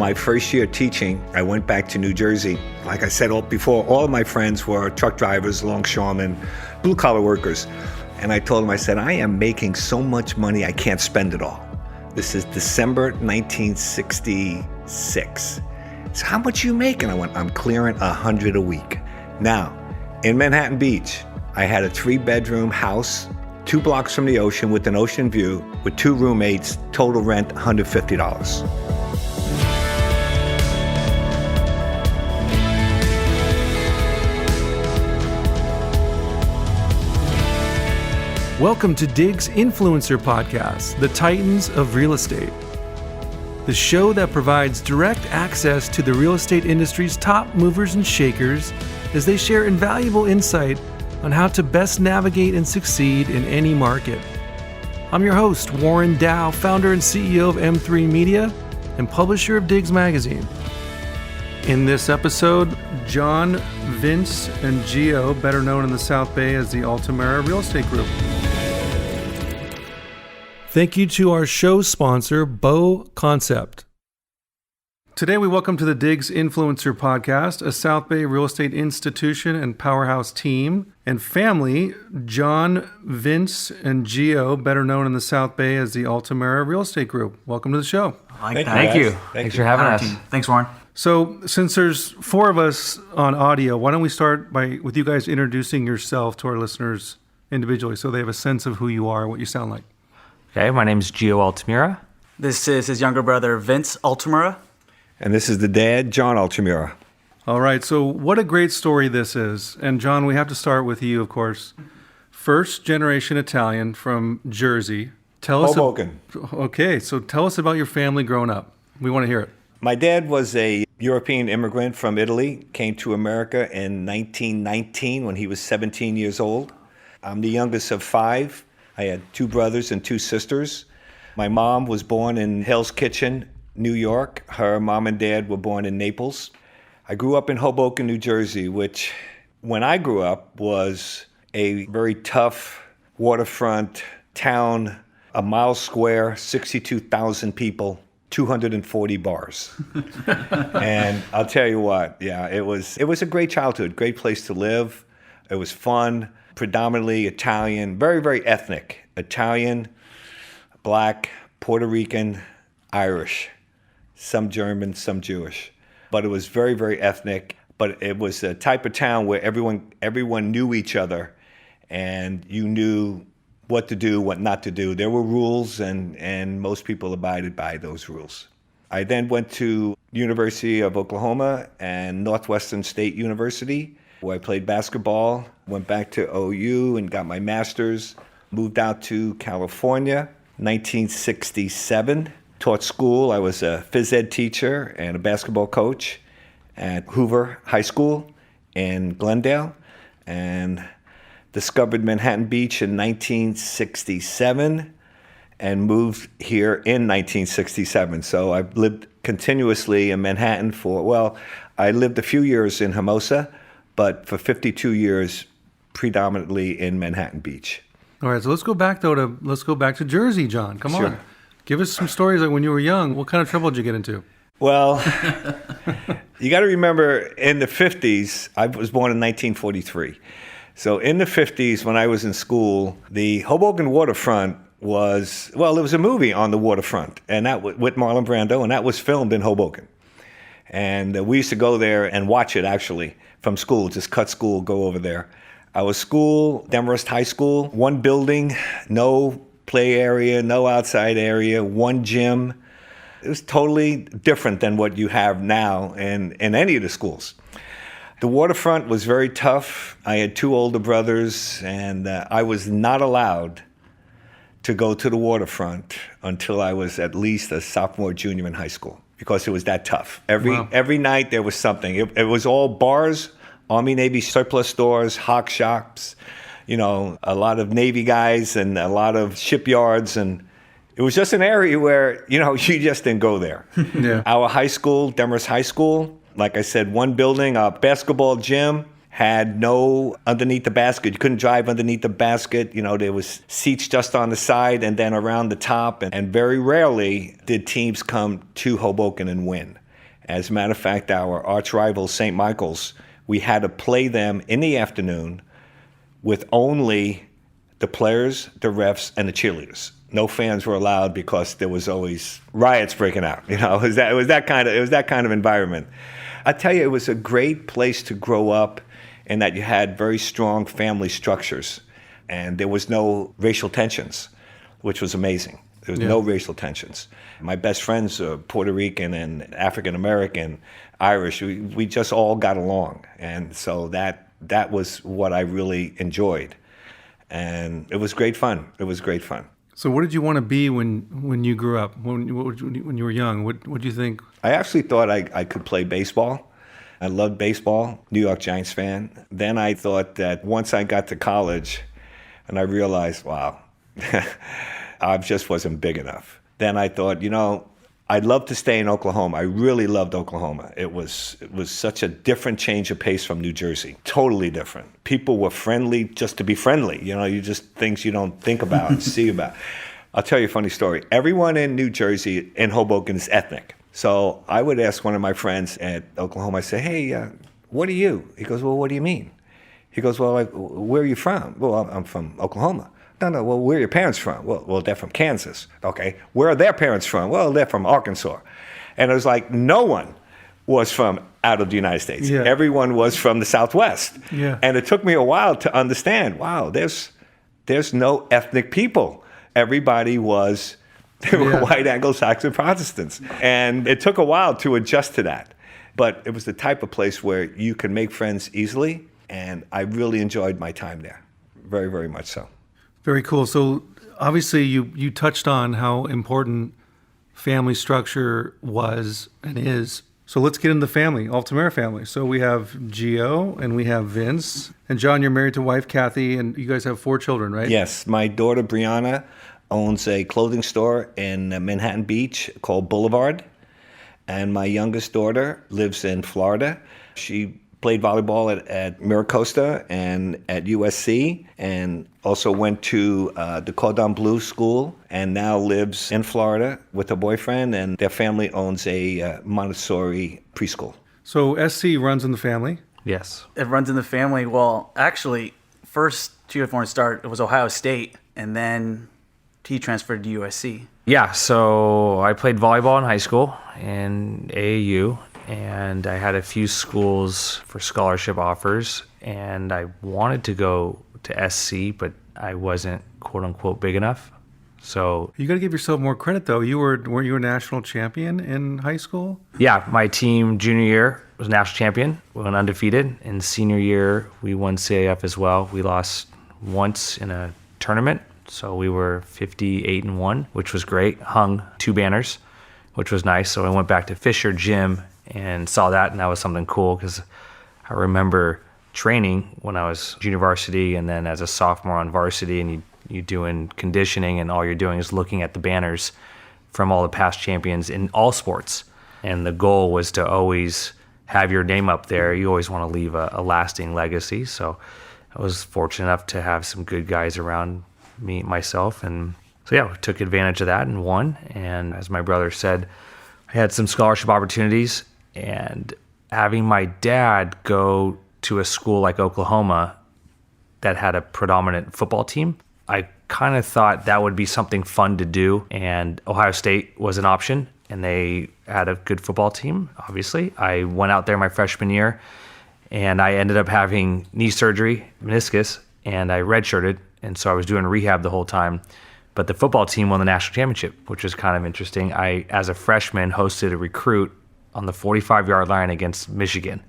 my first year teaching, I went back to New Jersey. Like I said before, all of my friends were truck drivers, longshoremen, blue-collar workers. And I told them, I said, I am making so much money, I can't spend it all. This is December 1966. So how much you making? I went, I'm clearing $100 a week. Now, in Manhattan Beach, I had a 3-bedroom house, 2 blocks from the ocean with an ocean view, with 2 roommates, total rent $150. Welcome to Dig's Influencer Podcast, the Titans of Real Estate. The show that provides direct access to the real estate industry's top movers and shakers as they share invaluable insight on how to best navigate and succeed in any market. I'm your host, Warren Dow, founder and CEO of M3 Media and publisher of Digs Magazine. In this episode, John, Vince, and Gio, better known in the South Bay as the Altamura Real Estate Group. Thank you to our show sponsor, Bow Concept. Today we welcome to the Digs Influencer Podcast, a South Bay real estate institution and powerhouse team and family, John, Vince, and Gio, better known in the South Bay as the Altamura Real Estate Group. Welcome to the show. Thank you. Thanks for having us. Thanks, Warren. So since there's 4 of us on audio, why don't we start with you guys introducing yourself to our listeners individually so they have a sense of who you are and what you sound like. Okay, my name's Gio Altamura. This is his younger brother, Vince Altamura. And this is the dad, John Altamura. All right, so what a great story this is. And John, we have to start with you, of course. First generation Italian from Jersey. Hoboken. Okay, so tell us about your family growing up. We want to hear it. My dad was a European immigrant from Italy, came to America in 1919 when he was 17 years old. I'm the youngest of 5. I had 2 brothers and 2 sisters. My mom was born in Hell's Kitchen, New York. Her mom and dad were born in Naples. I grew up in Hoboken, New Jersey, which when I grew up was a very tough waterfront town, a mile square, 62,000 people, 240 bars. And I'll tell you what, yeah, it was a great childhood, great place to live. It was fun. Predominantly Italian, very, very ethnic. Italian, Black, Puerto Rican, Irish, some German, some Jewish. But it was very, very ethnic. But it was a type of town where everyone knew each other and you knew what to do, what not to do. There were rules and most people abided by those rules. I then went to University of Oklahoma and Northwestern State University, where I played basketball, went back to OU and got my master's, moved out to California, 1967, taught school. I was a phys ed teacher and a basketball coach at Hoover High School in Glendale, and discovered Manhattan Beach in 1967 and moved here in 1967. So I've lived continuously in Manhattan I lived a few years in Hermosa, but for 52 years, predominantly in Manhattan Beach. All right, so let's go back to Jersey, John. Come on. Give us some stories like when you were young. What kind of trouble did you get into? Well, you got to remember in the 50s, I was born in 1943. So in the 50s, when I was in school, the Hoboken waterfront there was a movie on the waterfront, and that with Marlon Brando, and that was filmed in Hoboken. And we used to go there and watch it, actually, from school, just cut school, go over there. Our school, Demarest High School, 1 building, no play area, no outside area, 1 gym. It was totally different than what you have now in any of the schools. The waterfront was very tough. I had 2 older brothers, and I was not allowed to go to the waterfront until I was at least a sophomore, junior in high school, because it was that tough. Every night there was something. It was all bars, Army, Navy surplus stores, hawk shops, a lot of Navy guys and a lot of shipyards. And it was just an area where, you just didn't go there. Yeah. Our high school, Demarest High School, like I said, 1 building, a basketball gym, had no underneath the basket. You couldn't drive underneath the basket. There was seats just on the side and then around the top. And very rarely did teams come to Hoboken and win. As a matter of fact, our arch rival, St. Michael's, we had to play them in the afternoon with only the players, the refs, and the cheerleaders. No fans were allowed because there was always riots breaking out. It was that kind of environment. I tell you, it was a great place to grow up, in that you had very strong family structures, and there was no racial tensions, which was amazing. There was no racial tensions. My best friends are Puerto Rican and African American, Irish. We just all got along, and so that was what I really enjoyed, and it was great fun. It was great fun. So what did you want to be when you grew up, when you were young? What did you think? I actually thought I could play baseball. I loved baseball, New York Giants fan. Then I thought that once I got to college and I realized, wow, I just wasn't big enough. Then I thought, I'd love to stay in Oklahoma. I really loved Oklahoma. It was such a different change of pace from New Jersey. Totally different. People were friendly just to be friendly. You just things you don't think about and see about. I'll tell you a funny story. Everyone in New Jersey, in Hoboken, is ethnic. So I would ask one of my friends at Oklahoma, I say, hey, what are you? He goes, well, what do you mean? He goes, well, where are you from? Well, I'm from Oklahoma. No, well, where are your parents from? Well, they're from Kansas. Okay, where are their parents from? Well, they're from Arkansas. And it was like no one was from out of the United States. Yeah. Everyone was from the Southwest. Yeah. And it took me a while to understand, wow, there's no ethnic people. Everybody was... They were white Anglo-Saxon Protestants. And it took a while to adjust to that. But it was the type of place where you can make friends easily, and I really enjoyed my time there. Very, very much so. Very cool. So obviously you touched on how important family structure was and is. So let's get into the family, Altamura family. So we have Gio and we have Vince. And John, you're married to wife Kathy, and you guys have 4 children, right? Yes. My daughter, Brianna, owns a clothing store in Manhattan Beach called Boulevard. And my youngest daughter lives in Florida. She played volleyball at Miracosta and at USC, and also went to the Cordon Bleu School, and now lives in Florida with her boyfriend, and their family owns a Montessori preschool. So SC runs in the family? Yes. It runs in the family. Well, actually, first to start, it was Ohio State, and then he transferred to USC. Yeah, so I played volleyball in high school in AAU, and I had a few schools for scholarship offers, and I wanted to go to SC, but I wasn't quote-unquote big enough. So you got to give yourself more credit, though. Weren't you a national champion in high school? Yeah, my team junior year was national champion. We went undefeated. In senior year, we won CAF as well. We lost once in a tournament. So we were 58-1, which was great. Hung 2 banners, which was nice. So I went back to Fisher Gym and saw that, and that was something cool because I remember training when I was junior varsity and then as a sophomore on varsity, and you doing conditioning, and all you're doing is looking at the banners from all the past champions in all sports. And the goal was to always have your name up there. You always want to leave a lasting legacy. So I was fortunate enough to have some good guys around myself, and so we took advantage of that and won. And as my brother said, I had some scholarship opportunities, and having my dad go to a school like Oklahoma that had a predominant football team, I kind of thought that would be something fun to do, and Ohio State was an option, and they had a good football team, obviously. I went out there my freshman year, and I ended up having knee surgery, meniscus, and I redshirted. And so I was doing rehab the whole time. But the football team won the national championship, which was kind of interesting. I, as a freshman, hosted a recruit on the 45-yard line against Michigan,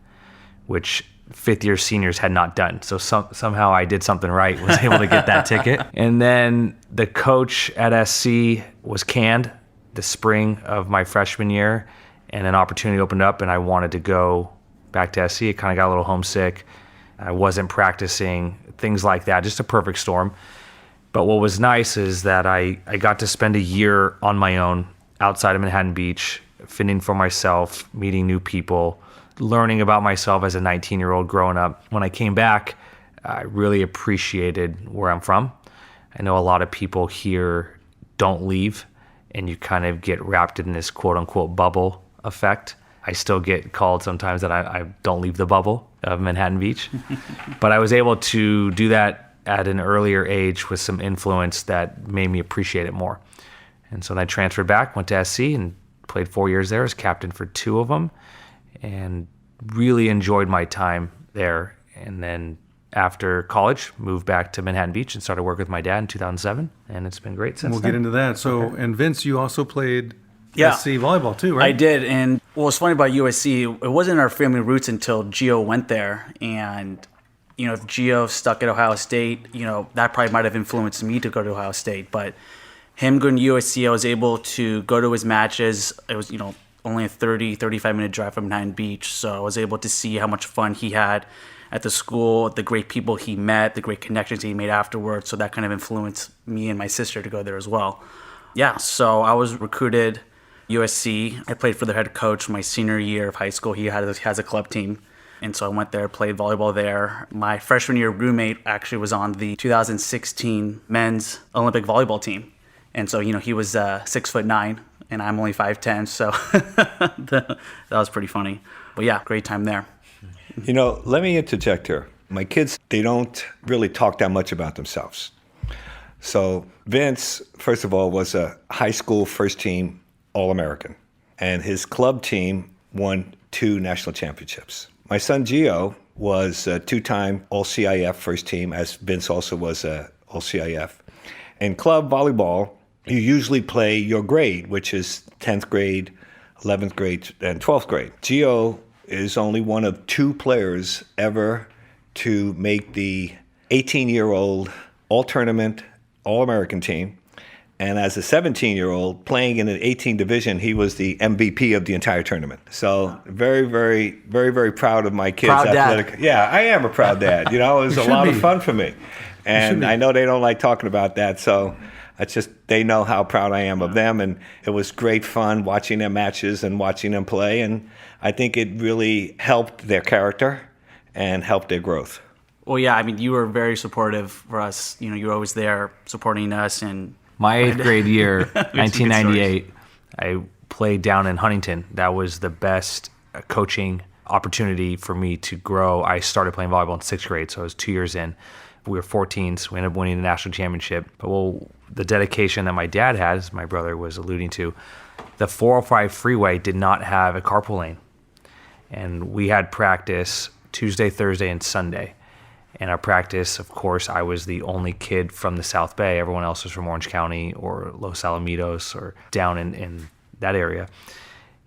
which fifth-year seniors had not done. So somehow I did something right, was able to get that ticket. And then the coach at SC was canned the spring of my freshman year, and an opportunity opened up, and I wanted to go back to SC. I kind of got a little homesick. I wasn't practicing, things like that, just a perfect storm. But what was nice is that I got to spend a year on my own outside of Manhattan Beach, fending for myself, meeting new people, learning about myself as a 19-year-old growing up. When I came back, I really appreciated where I'm from. I know a lot of people here don't leave, and you kind of get wrapped in this quote-unquote bubble effect. I still get called sometimes that I don't leave the bubble of Manhattan Beach. But I was able to do that at an earlier age with some influence that made me appreciate it more. And so then I transferred back, went to SC, and played 4 years there as captain for 2 of them, and really enjoyed my time there. And then after college, moved back to Manhattan Beach and started working with my dad in 2007, and it's been great since We'll then. get into that. So, and Vince, you also played Yeah. SC volleyball too, right? I did, and what was funny about USC, it wasn't our family roots until Gio went there, and if Gio stuck at Ohio State, that probably might have influenced me to go to Ohio State, but him going to USC, I was able to go to his matches. It was, only a 35-minute drive from Manhattan Beach, so I was able to see how much fun he had at the school, the great people he met, the great connections he made afterwards, so that kind of influenced me and my sister to go there as well. Yeah, so I was recruited USC. I played for their head coach my senior year of high school. He has a club team. And so I went there, played volleyball there. My freshman year roommate actually was on the 2016 men's Olympic volleyball team. And so, he was 6'9", and I'm only 5'10", so that was pretty funny. But yeah, great time there. Let me interject here. My kids, they don't really talk that much about themselves. So Vince, first of all, was a high school first team All-American, and his club team won 2 national championships. My son Gio was a 2-time All-CIF first team, as Vince also was a All-CIF. In club volleyball, you usually play your grade, which is 10th grade, 11th grade, and 12th grade. Gio is only one of 2 players ever to make the 18-year-old all-tournament, all-American team. And as a 17-year-old playing in an 18 division, he was the MVP of the entire tournament. So very, very, very, very proud of my kids. Proud dad. Yeah, I am a proud dad. It was a lot of fun for me. And I know they don't like talking about that. So they know how proud I am of them. And it was great fun watching their matches and watching them play. And I think it really helped their character and helped their growth. Well, yeah, you were very supportive for us. You were always there supporting us. And my 8th grade year, 1998, I played down in Huntington. That was the best coaching opportunity for me to grow. I started playing volleyball in 6th grade, so I was 2 years in. We were 14s. We ended up winning the national championship. But the dedication that my dad had, as my brother was alluding to, the 405 freeway did not have a carpool lane. And we had practice Tuesday, Thursday, and Sunday. And our practice, of course, I was the only kid from the South Bay. Everyone else was from Orange County or Los Alamitos or down in that area.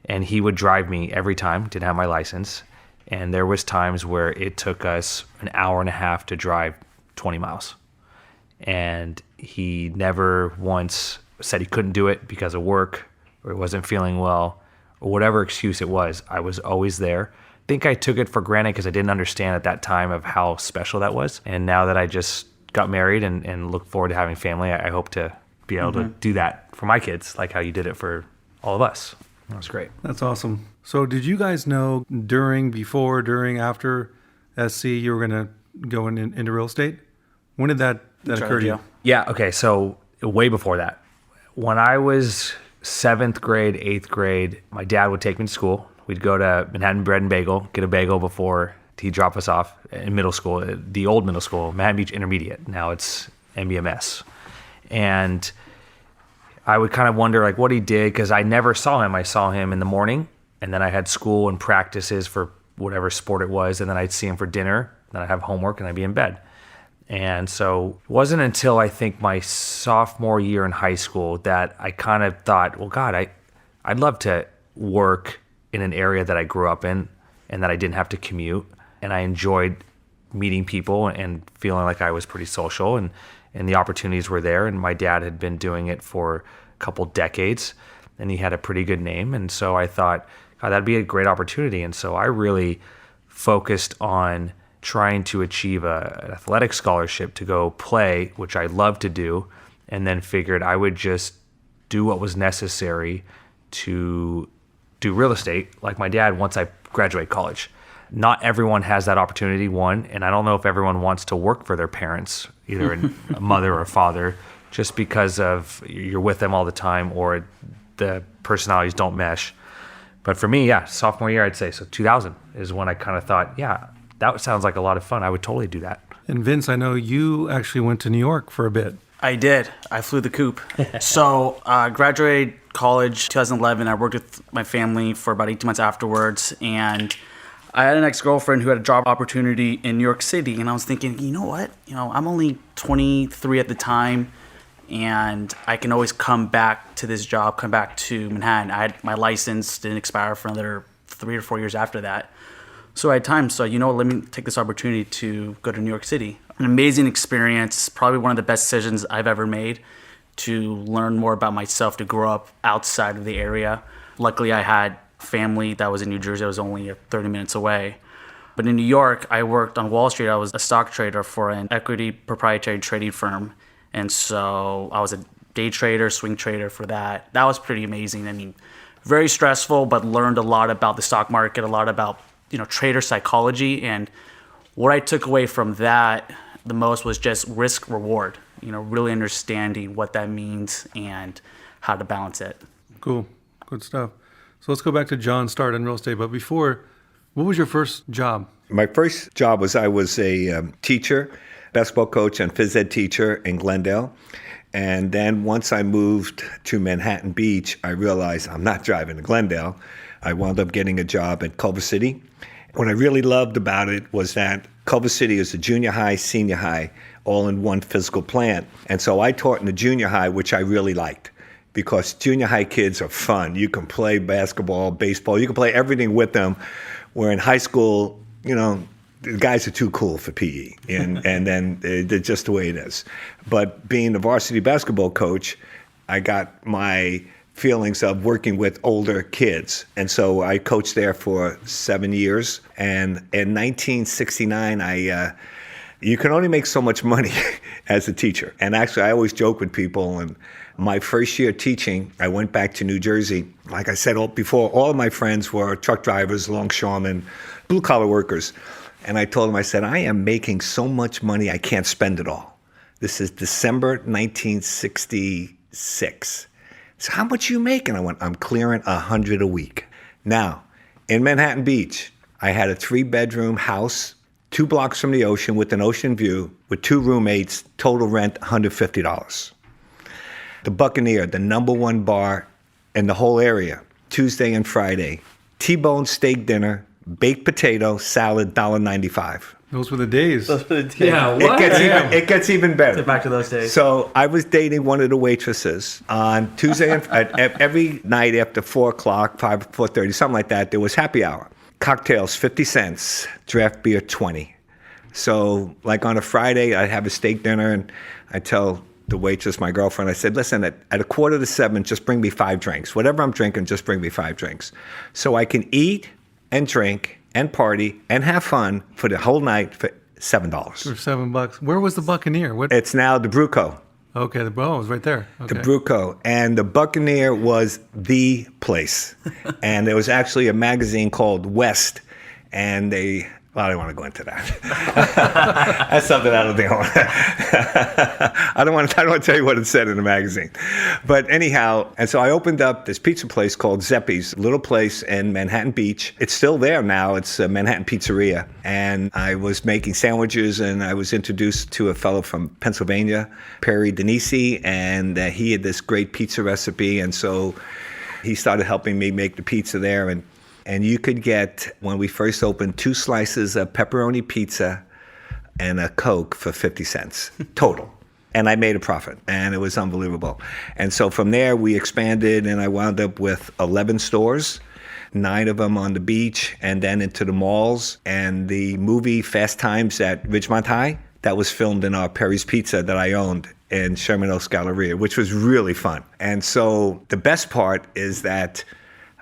And he would drive me every time, didn't have my license. And there was times where it took us an hour and a half to drive 20 miles. And he never once said he couldn't do it because of work or he wasn't feeling well or whatever excuse it was. I was always there. I think I took it for granted because I didn't understand at that time of how special that was. And now that I just got married and look forward to having family, I hope to be able to do that for my kids, like how you did it for all of us. That was great. That's awesome. So did you guys know during, after SC, you were going to go into real estate? When did that occur to you? Yeah, okay, so way before that. When I was 7th grade, 8th grade, my dad would take me to school. We'd go to Manhattan Bread and Bagel, get a bagel before he'd drop us off in middle school, the old middle school, Manhattan Beach Intermediate. Now it's MBMS. And I would kind of wonder what he did because I never saw him. I saw him in the morning, and then I had school and practices for whatever sport it was, and then I'd see him for dinner, then I'd have homework, and I'd be in bed. And so it wasn't until I think my sophomore year in high school that I kind of thought, well, God, I'd love to work in an area that I grew up in and that I didn't have to commute. And I enjoyed meeting people and feeling like I was pretty social and the opportunities were there. And my dad had been doing it for a couple decades and he had a pretty good name. And so I thought, God, that'd be a great opportunity. And so I really focused on trying to achieve an athletic scholarship to go play, which I love to do, and then figured I would just do what was necessary to do real estate like my dad once I graduate college. Not everyone has that opportunity, one, and I don't know if everyone wants to work for their parents, either a mother or a father, just because of you're with them all the time or the personalities don't mesh. But for me, yeah, sophomore year, I'd say. So 2000 is when I kind of thought, yeah, that sounds like a lot of fun. I would totally do that. And Vince, I know you actually went to New York for a bit. I did. I flew the coop. So graduated college 2011. I worked with my family for about 18 months afterwards. And I had an ex-girlfriend who had a job opportunity in New York City. And I was thinking, you know what? I'm only 23 at the time. And I can always come back to this job, come back to Manhattan. I had my license, didn't expire for another 3 or 4 years after that. So I had time. So, let me take this opportunity to go to New York City. An amazing experience, probably one of the best decisions I've ever made to learn more about myself, to grow up outside of the area. Luckily, I had family that was in New Jersey. I was only 30 minutes away. But in New York, I worked on Wall Street. I was a stock trader for an equity proprietary trading firm. And so I was a day trader, swing trader for that. That was pretty amazing. I mean, very stressful, but learned a lot about the stock market, a lot about, trader psychology. And what I took away from that the most was just risk reward, really understanding what that means and how to balance it. Cool. Good stuff. So let's go back to John's start in real estate. But before, what was your first job? My first job was I was a teacher, basketball coach and phys ed teacher in Glendale. And then once I moved to Manhattan Beach, I realized I'm not driving to Glendale. I wound up getting a job at Culver City. What I really loved about it was that Culver City is a junior high, senior high, all in one physical plant. And so I taught in the junior high, which I really liked, because junior high kids are fun. You can play basketball, baseball, you can play everything with them, where in high school, the guys are too cool for PE, and then they're just the way it is. But being the varsity basketball coach, I got my feelings of working with older kids. And so I coached there for 7 years. And in 1969, you can only make so much money as a teacher. And actually, I always joke with people, and my first year teaching, I went back to New Jersey. Like I said before, all of my friends were truck drivers, longshoremen, blue-collar workers. And I told them, I said, I am making so much money, I can't spend it all. This is December 1966. So how much you making? I went, I'm clearing $100 a week. Now, in Manhattan Beach, I had a 3-bedroom house, 2 blocks from the ocean with an ocean view, with 2 roommates, total rent $150. The Buccaneer, the #1 bar in the whole area, Tuesday and Friday, T-bone steak dinner, baked potato, salad, $1.95. Those were the days. Yeah, what? It gets even better. Back to those days. So I was dating one of the waitresses on Tuesday and every night after 4 o'clock, 4:30, something like that. There was happy hour. Cocktails, 50 cents. Draft beer, 20. So like on a Friday, I'd have a steak dinner, and I tell the waitress, my girlfriend, I said, listen, at 6:45, just bring me 5 drinks. Whatever I'm drinking, just bring me 5 drinks. So I can eat and drink and party and have fun for the whole night for $7. For $7. Where was the Buccaneer? What? It's now the Bruco. Okay, it was right there. Okay. The Bruco. And the Buccaneer was the place. And there was actually a magazine called West, and I don't want to go into that. That's something I don't think I want to. I don't want to tell you what it said in the magazine. But anyhow, and so I opened up this pizza place called Zeppi's, a little place in Manhattan Beach. It's still there now. It's a Manhattan Pizzeria. And I was making sandwiches, and I was introduced to a fellow from Pennsylvania, Perry Dynasty, and he had this great pizza recipe. And so he started helping me make the pizza there. And you could get, when we first opened, 2 slices of pepperoni pizza and a Coke for 50 cents total. And I made a profit, and it was unbelievable. And so from there, we expanded, and I wound up with 11 stores, 9 of them on the beach, and then into the malls. And the movie Fast Times at Ridgemont High, that was filmed in our Perry's Pizza that I owned in Sherman Oaks Galleria, which was really fun. And so the best part is that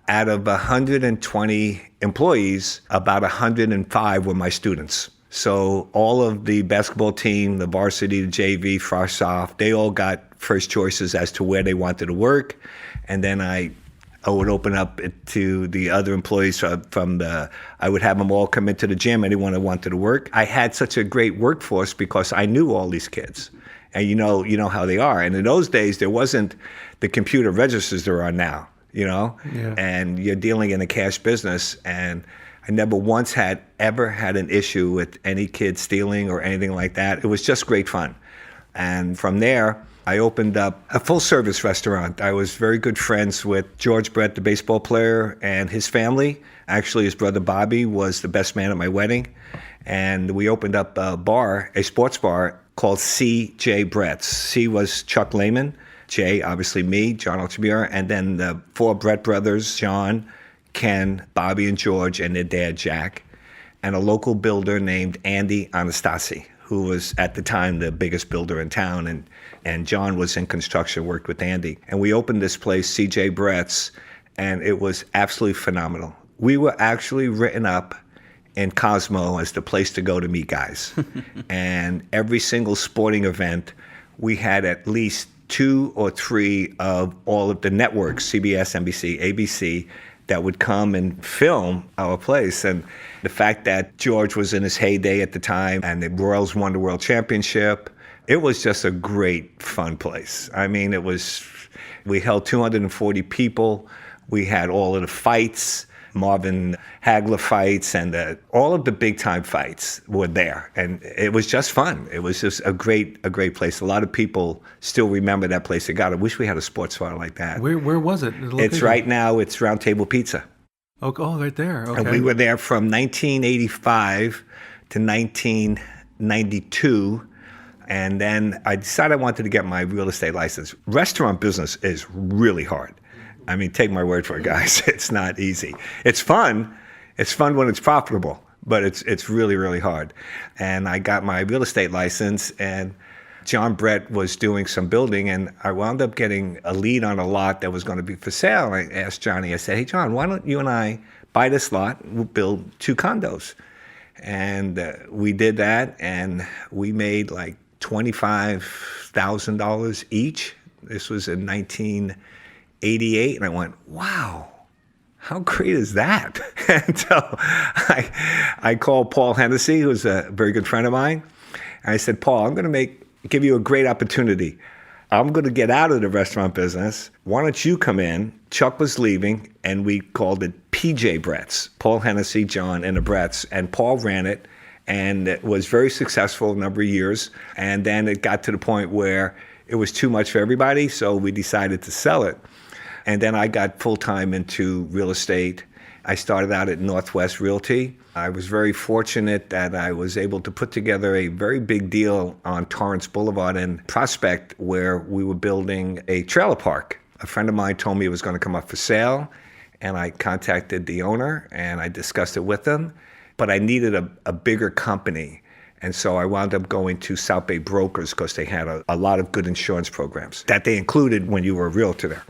out of 120 employees, about 105 were my students. So all of the basketball team, the varsity, the JV, Frosh Soft, they all got first choices as to where they wanted to work. And then I would open up it to the other employees I would have them all come into the gym, anyone who wanted to work. I had such a great workforce because I knew all these kids. And you know how they are. And in those days, there wasn't the computer registers there are now. Yeah. and you're dealing in a cash business. And I never once ever had an issue with any kid stealing or anything like that. It was just great fun. And from there, I opened up a full-service restaurant. I was very good friends with George Brett, the baseball player, and his family. Actually, his brother Bobby was the best man at my wedding. And we opened up a sports bar called C.J. Brett's. C was Chuck Lehman, J, obviously me, John Altamura, and then the 4 Brett brothers, John, Ken, Bobby, and George, and their dad, Jack, and a local builder named Andy Anastasi, who was at the time the biggest builder in town, and John was in construction, worked with Andy. And we opened this place, C.J. Brett's, and it was absolutely phenomenal. We were actually written up in Cosmo as the place to go to meet guys. And every single sporting event, we had at least 2 or 3 of all of the networks, CBS, NBC, ABC, that would come and film our place. And the fact that George was in his heyday at the time and the Royals won the World Championship, it was just a great, fun place. I mean, we held 240 people. We had all of the fights, Marvin Hagler fights, and all of the big-time fights were there. And it was just fun. It was just a great place. A lot of people still remember that place. I wish we had a sports bar like that. Where was it? It's right now, it's Round Table Pizza. Oh, right there. Okay. And we were there from 1985 to 1992. And then I decided I wanted to get my real estate license. Restaurant business is really hard. I mean, take my word for it, guys. It's not easy. It's fun. It's fun when it's profitable, but it's really, really hard. And I got my real estate license, and John Brett was doing some building, and I wound up getting a lead on a lot that was going to be for sale. I asked Johnny, I said, hey, John, why don't you and I buy this lot? We'll build 2 condos. And we did that, and we made like $25,000 each. This was in 1988, and I went, wow, how great is that? And so I called Paul Hennessy, who's a very good friend of mine, and I said, Paul, I'm going to give you a great opportunity. I'm going to get out of the restaurant business. Why don't you come in? Chuck was leaving, and we called it PJ Brett's, Paul Hennessy, John, and the Bretts, and Paul ran it, and it was very successful a number of years. And then it got to the point where it was too much for everybody, so we decided to sell it. And then I got full-time into real estate. I started out at Northwest Realty. I was very fortunate that I was able to put together a very big deal on Torrance Boulevard in Prospect, where we were building a trailer park. A friend of mine told me it was going to come up for sale, and I contacted the owner, and I discussed it with him. But I needed a bigger company. And so I wound up going to South Bay Brokers because they had a lot of good insurance programs that they included when you were a realtor there.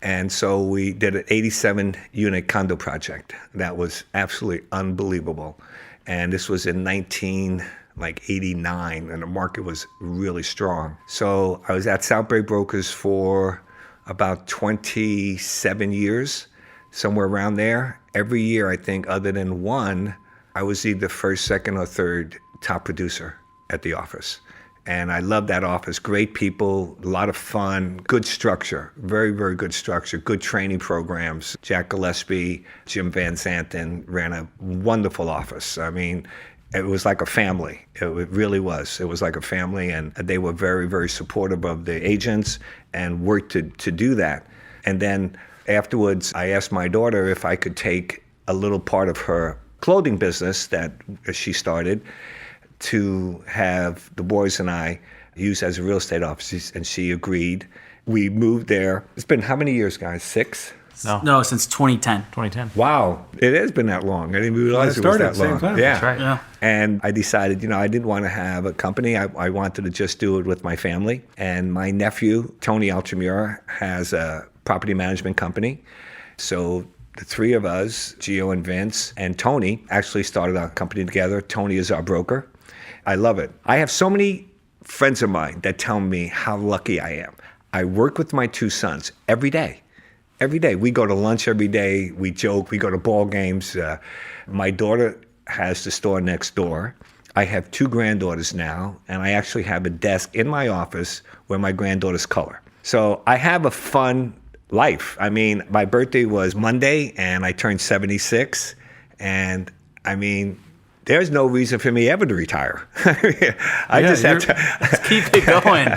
And so we did an 87-unit condo project that was absolutely unbelievable. And this was in 1989, and the market was really strong. So I was at South Bay Brokers for about 27 years, somewhere around there. Every year, I think, other than one, I was either first, second, or third top producer at the office. And I loved that office. Great people, a lot of fun, good structure, very, very good structure, good training programs. Jack Gillespie, Jim Van Zanten ran a wonderful office. I mean, it was like a family. It really was. It was like a family, and they were very, very supportive of the agents and worked to do that. And then afterwards, I asked my daughter if I could take a little part of her clothing business that she started to have the boys and I use as a real estate office, and she agreed. We moved there. It's been how many years, guys? 6? No, since 2010. 2010. Wow, it has been that long. I didn't realize it was that long. Time. Yeah. That's right. Yeah. And I decided, I didn't want to have a company. I wanted to just do it with my family. And my nephew, Tony Altamura, has a property management company. So the 3 of us, Gio and Vince and Tony, actually started our company together. Tony is our broker. I love it. I have so many friends of mine that tell me how lucky I am. I work with my 2 sons every day. Every day. We go to lunch every day. We joke. We go to ball games. My daughter has the store next door. I have 2 granddaughters now, and I actually have a desk in my office where my granddaughters color. So I have a fun life. I mean, my birthday was Monday, and I turned 76. And I mean, there's no reason for me ever to retire. I just have to let's keep it going.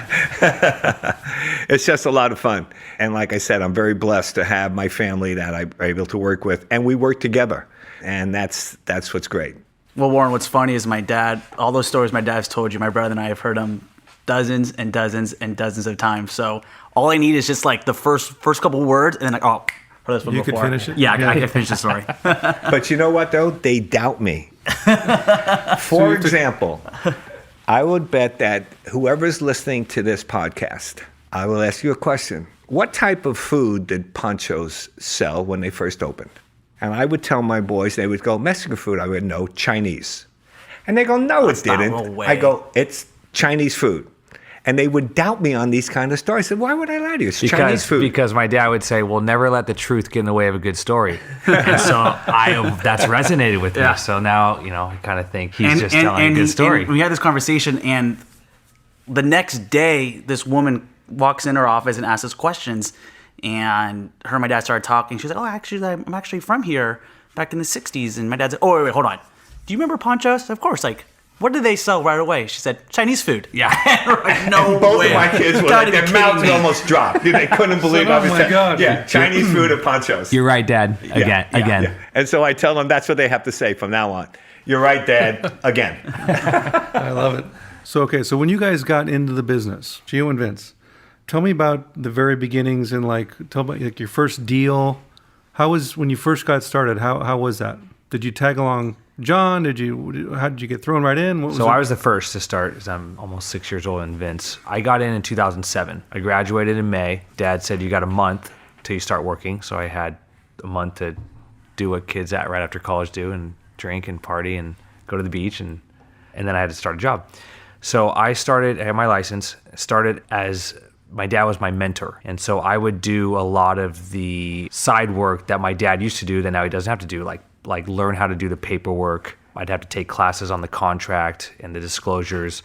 It's just a lot of fun. And like I said, I'm very blessed to have my family that I'm able to work with, and we work together. And that's what's great. Well, Warren, what's funny is my dad, all those stories my dad's told you, my brother and I have heard them dozens and dozens and dozens of times. So all I need is just like the first couple words, and then like, oh, heard this one You before. could finish it? Yeah, Yeah. I can finish the story. But you know what, though? They doubt me. For example, I would bet that whoever's listening to this podcast, I will ask you a question. What type of food did Pancho's sell when they first opened? And I would tell my boys, they would go, Mexican food. I would, no, Chinese. And they go, no, it not didn't. no way. I go, it's Chinese food. And they would doubt me on these kind of stories. I said, why would I lie to you? It's Chinese food. Because my dad would say, "Well, never let the truth get in the way of a good story," and so that's resonated with me. So now, I kind of think he's just telling a good story. And we had this conversation, and the next day, this woman walks in her office and asks us questions, and her and my dad started talking. She's like, "Oh, actually, I'm actually from here back in the '60s," and my dad said, "Oh, wait, hold on. Do you remember Pancho's?" Of course, like. What did they sell right away? She said, Chinese food. Yeah. Like, no Both way. of my kids were like, their mouths would almost drop. They couldn't believe I was my God. Yeah, Chinese food at Pancho's. You're right, Dad. Again. Yeah. And so I tell them that's what they have to say from now on. You're right, Dad. Again. I love it. So when you guys got into the business, Gio and Vince, tell me about the very beginnings and tell about like your first deal. How was when you first got started? How was that? Did you tag along John? How did you get thrown right in? I was the first to start because I'm almost 6 years older than Vince. I got in 2007. I graduated in May. Dad said, you got a month till you start working. So I had a month to do what kids at right after college do and drink and party and go to the beach. And then I had to start a job. So I had my license, started as my dad was my mentor. And so I would do a lot of the side work that my dad used to do that now he doesn't have to do, like learn how to do the paperwork. I'd have to take classes on the contract and the disclosures.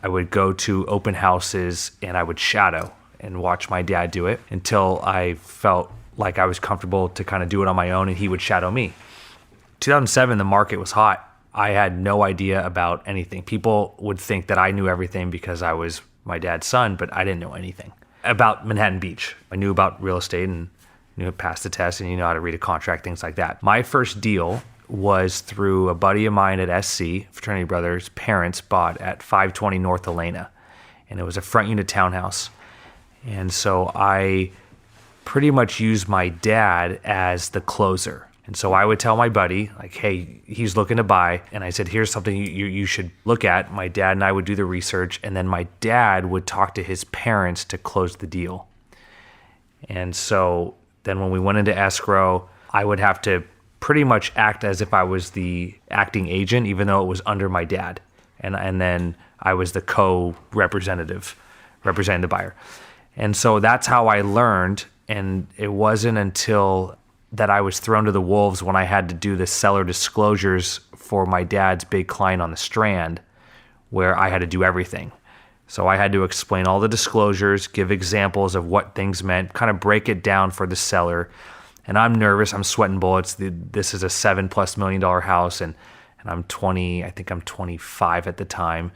I would go to open houses and I would shadow and watch my dad do it until I felt like I was comfortable to kind of do it on my own and he would shadow me. 2007, the market was hot. I had no idea about anything. People would think that I knew everything because I was my dad's son, but I didn't know anything about Manhattan Beach. I knew about real estate and pass the test and you know how to read a contract, things like that. My first deal was through a buddy of mine at SC, Fraternity Brothers' parents bought at 520 North Elena. And it was a front unit townhouse. And so I pretty much used my dad as the closer. And so I would tell my buddy, like, hey, he's looking to buy. And I said, here's something you should look at. My dad and I would do the research. And then my dad would talk to his parents to close the deal. And so then when we went into escrow, I would have to pretty much act as if I was the acting agent, even though it was under my dad. And then I was the co-representative, representing the buyer. And so that's how I learned. And it wasn't until that I was thrown to the wolves when I had to do the seller disclosures for my dad's big client on the Strand, where I had to do everything. So I had to explain all the disclosures, give examples of what things meant, kind of break it down for the seller. And I'm nervous. I'm sweating bullets. This is a $7+ million house, and I'm 20. I think I'm 25 at the time.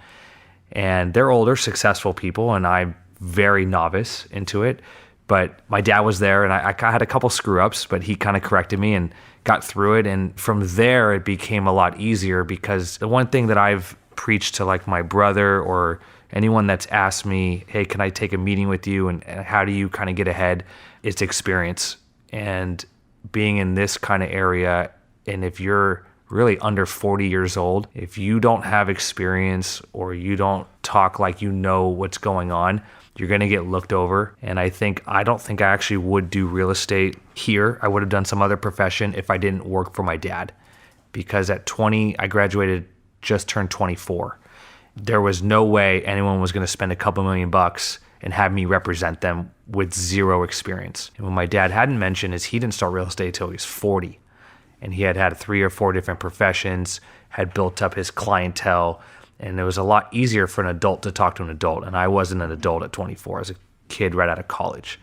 And they're older, successful people, and I'm very novice into it. But my dad was there, and I had a couple screw-ups, but he kind of corrected me and got through it. And from there, it became a lot easier because the one thing that I've preached to like my brother or anyone that's asked me, hey, can I take a meeting with you and how do you kind of get ahead? It's experience. And being in this kind of area, and if you're really under 40 years old, if you don't have experience or you don't talk like you know what's going on, you're going to get looked over. And I don't think I actually would do real estate here. I would have done some other profession if I didn't work for my dad. Because at 20, I graduated, just turned 24. There was no way anyone was going to spend a couple $1,000,000 and have me represent them with zero experience. And what my dad hadn't mentioned is he didn't start real estate until he was 40. And he had 3 or 4 different professions, had built up his clientele, and it was a lot easier for an adult to talk to an adult. And I wasn't an adult at 24. I was a kid right out of college,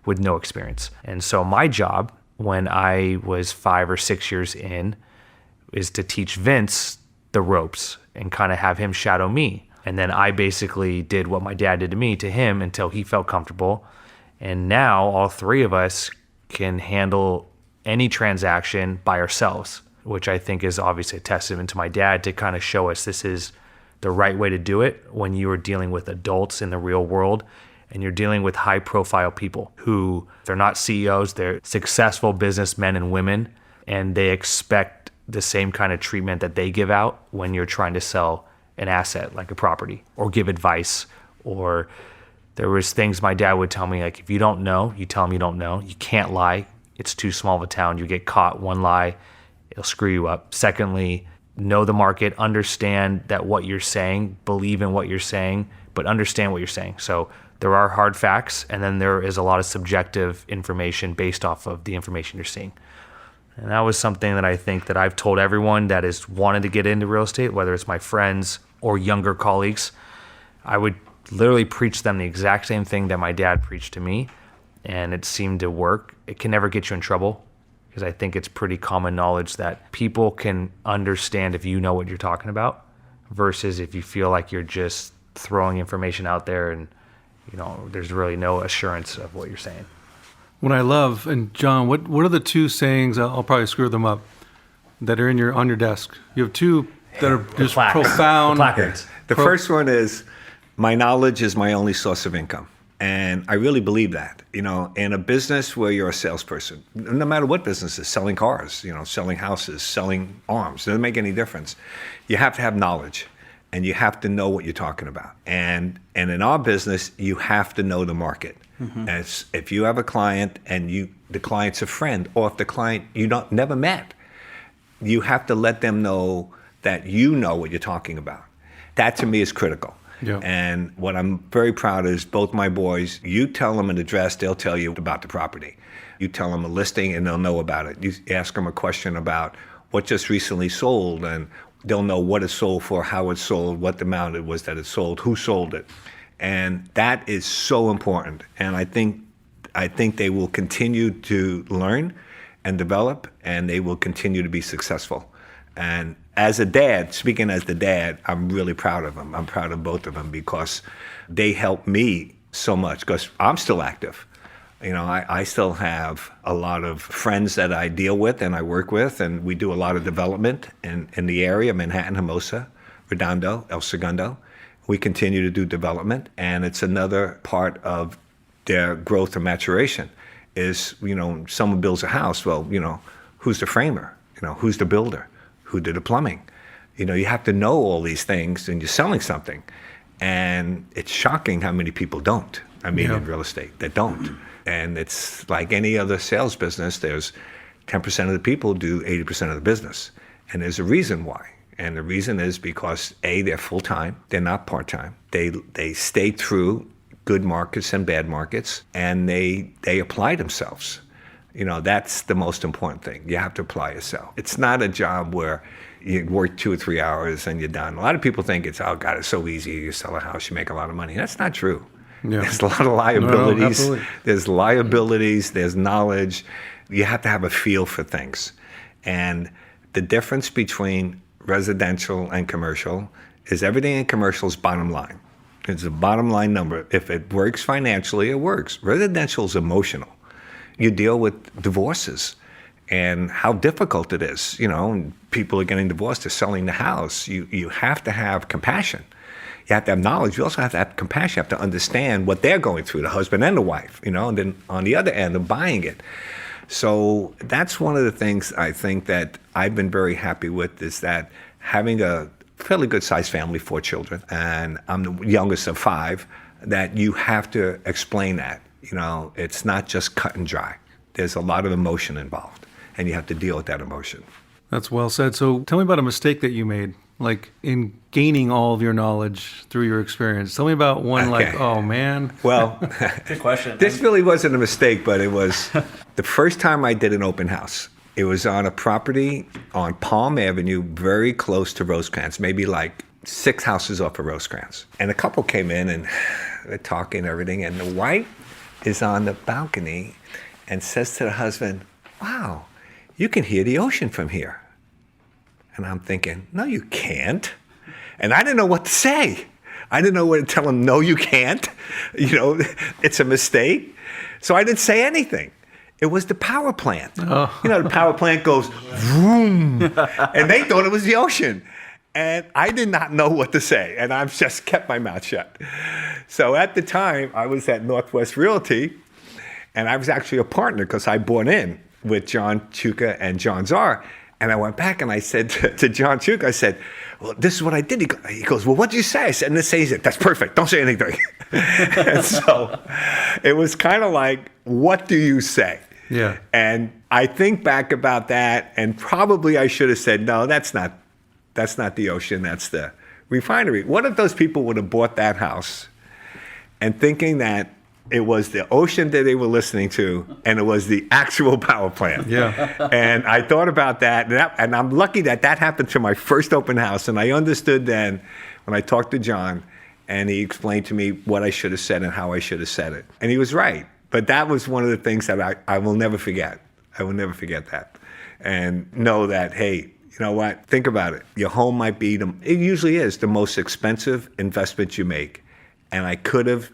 with no experience. And so my job when I was 5 or 6 years in is to teach Vince the ropes and kind of have him shadow me. And then I basically did what my dad did to me to him until he felt comfortable. And now all three of us can handle any transaction by ourselves, which I think is obviously a testament to my dad to kind of show us this is the right way to do it when you are dealing with adults in the real world and you're dealing with high profile people who they're not CEOs, they're successful businessmen and women, and they expect the same kind of treatment that they give out when you're trying to sell an asset like a property or give advice. Or there was things my dad would tell me, like, if you don't know, you tell him you don't know. You can't lie. It's too small of a town. You get caught one lie, it'll screw you up. Secondly, know the market, understand that what you're saying, believe in what you're saying, but understand what you're saying. So there are hard facts, and then there is a lot of subjective information based off of the information you're seeing. And that was something that I think that I've told everyone that is wanted to get into real estate, whether it's my friends or younger colleagues. I would literally preach them the exact same thing that my dad preached to me, and it seemed to work. It can never get you in trouble, because I think it's pretty common knowledge that people can understand if you know what you're talking about versus if you feel like you're just throwing information out there and there's really no assurance of what you're saying. What I love, and John, what are the two sayings, I'll probably screw them up, that are on your desk? You have two that are just profound. Placards. The first one is, my knowledge is my only source of income. And I really believe that, in a business where you're a salesperson, no matter what business is, selling cars, selling houses, selling arms, doesn't make any difference. You have to have knowledge and you have to know what you're talking about. And in our business, you have to know the market. Mm-hmm. As if you have a client and the client's a friend, or if the client never met, you have to let them know that you know what you're talking about. That to me is critical. Yeah. And what I'm very proud is both my boys, you tell them an address, they'll tell you about the property. You tell them a listing and they'll know about it. You ask them a question about what just recently sold and they'll know what it sold for, how it sold, what the amount it was that it sold, who sold it. And that is so important. And I think they will continue to learn and develop, and they will continue to be successful. And as a dad, speaking as the dad, I'm really proud of them. I'm proud of both of them because they help me so much because I'm still active. I still have a lot of friends that I deal with and I work with, and we do a lot of development in the area, Manhattan, Hermosa, Redondo, El Segundo. We continue to do development, and it's another part of their growth and maturation is, someone builds a house, well, who's the framer? Who's the builder? Who did the plumbing? You have to know all these things and you're selling something. And it's shocking how many people don't. In real estate, that don't. And it's like any other sales business, there's 10% of the people do 80% of the business. And there's a reason why. And the reason is because A, they're full-time, they're not part-time. They stay through good markets and bad markets, and they apply themselves. That's the most important thing. You have to apply yourself. It's not a job where you work 2 or 3 hours and you're done. A lot of people think it's so easy. You sell a house, you make a lot of money. That's not true. Yeah. There's a lot of liabilities. No, there's liabilities, there's knowledge. You have to have a feel for things. And the difference between residential and commercial is everything in commercial is bottom line. It's a bottom line number. If it works financially, it works. Residential is emotional. You deal with divorces and how difficult it is, and people are getting divorced, they're selling the house. You have to have compassion. You have to have knowledge. You also have to have compassion. You have to understand what they're going through, the husband and the wife, and then on the other end, of buying it. So that's one of the things I think that I've been very happy with is that having a fairly good-sized family, 4 children, and I'm the youngest of 5, that you have to explain that. It's not just cut and dry. There's a lot of emotion involved, and you have to deal with that emotion. That's well said. So tell me about a mistake that you made, like in gaining all of your knowledge through your experience. Tell me about one, Okay. like, oh man. Well, Good question. This really wasn't a mistake, but it was the first time I did an open house. It was on a property on Palm Avenue, very close to Rosecrans, maybe like 6 houses off of Rosecrans. And a couple came in and they're talking and everything, and the wife is on the balcony and says to the husband, "Wow, you can hear the ocean from here." And I'm thinking, no, you can't. And I didn't know what to say. I didn't know what to tell him, no, you can't. It's a mistake. So I didn't say anything. It was the power plant. Oh. The power plant goes vroom, and they thought it was the ocean. And I did not know what to say, and I've just kept my mouth shut. So at the time, I was at Northwest Realty, and I was actually a partner because I bought in with John Chuka and John Czar. And I went back and I said to John Chuka, I said, "Well, this is what I did." He goes, "Well, what did you say?" I said, "And this says it. That's perfect. Don't say anything." And so it was kind of like, what do you say? Yeah. And I think back about that, and probably I should have said, no, that's not the ocean. That's the refinery. What if those people would have bought that house and thinking that it was the ocean that they were listening to, and it was the actual power plant. Yeah. And I thought about that, and I'm lucky that happened to my first open house. And I understood then when I talked to John, and he explained to me what I should have said and how I should have said it. And he was right. But that was one of the things that I will never forget. I will never forget that. And know that, hey, you know what? Think about it. Your home might be, it usually is, the most expensive investment you make. And I could have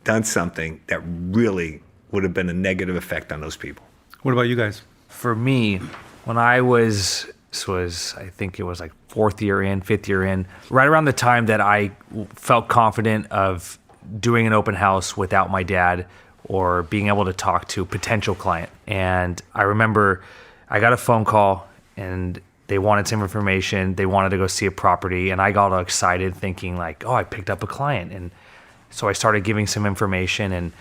done something that really would have been a negative effect on those people. What about you guys? For me, when I was I think it was like fifth year in, right around the time that I felt confident of doing an open house without my dad or being able to talk to a potential client. And I remember I got a phone call and they wanted some information. They wanted to go see a property, and I got all excited thinking like, oh, I picked up a client. And so I started giving some information, and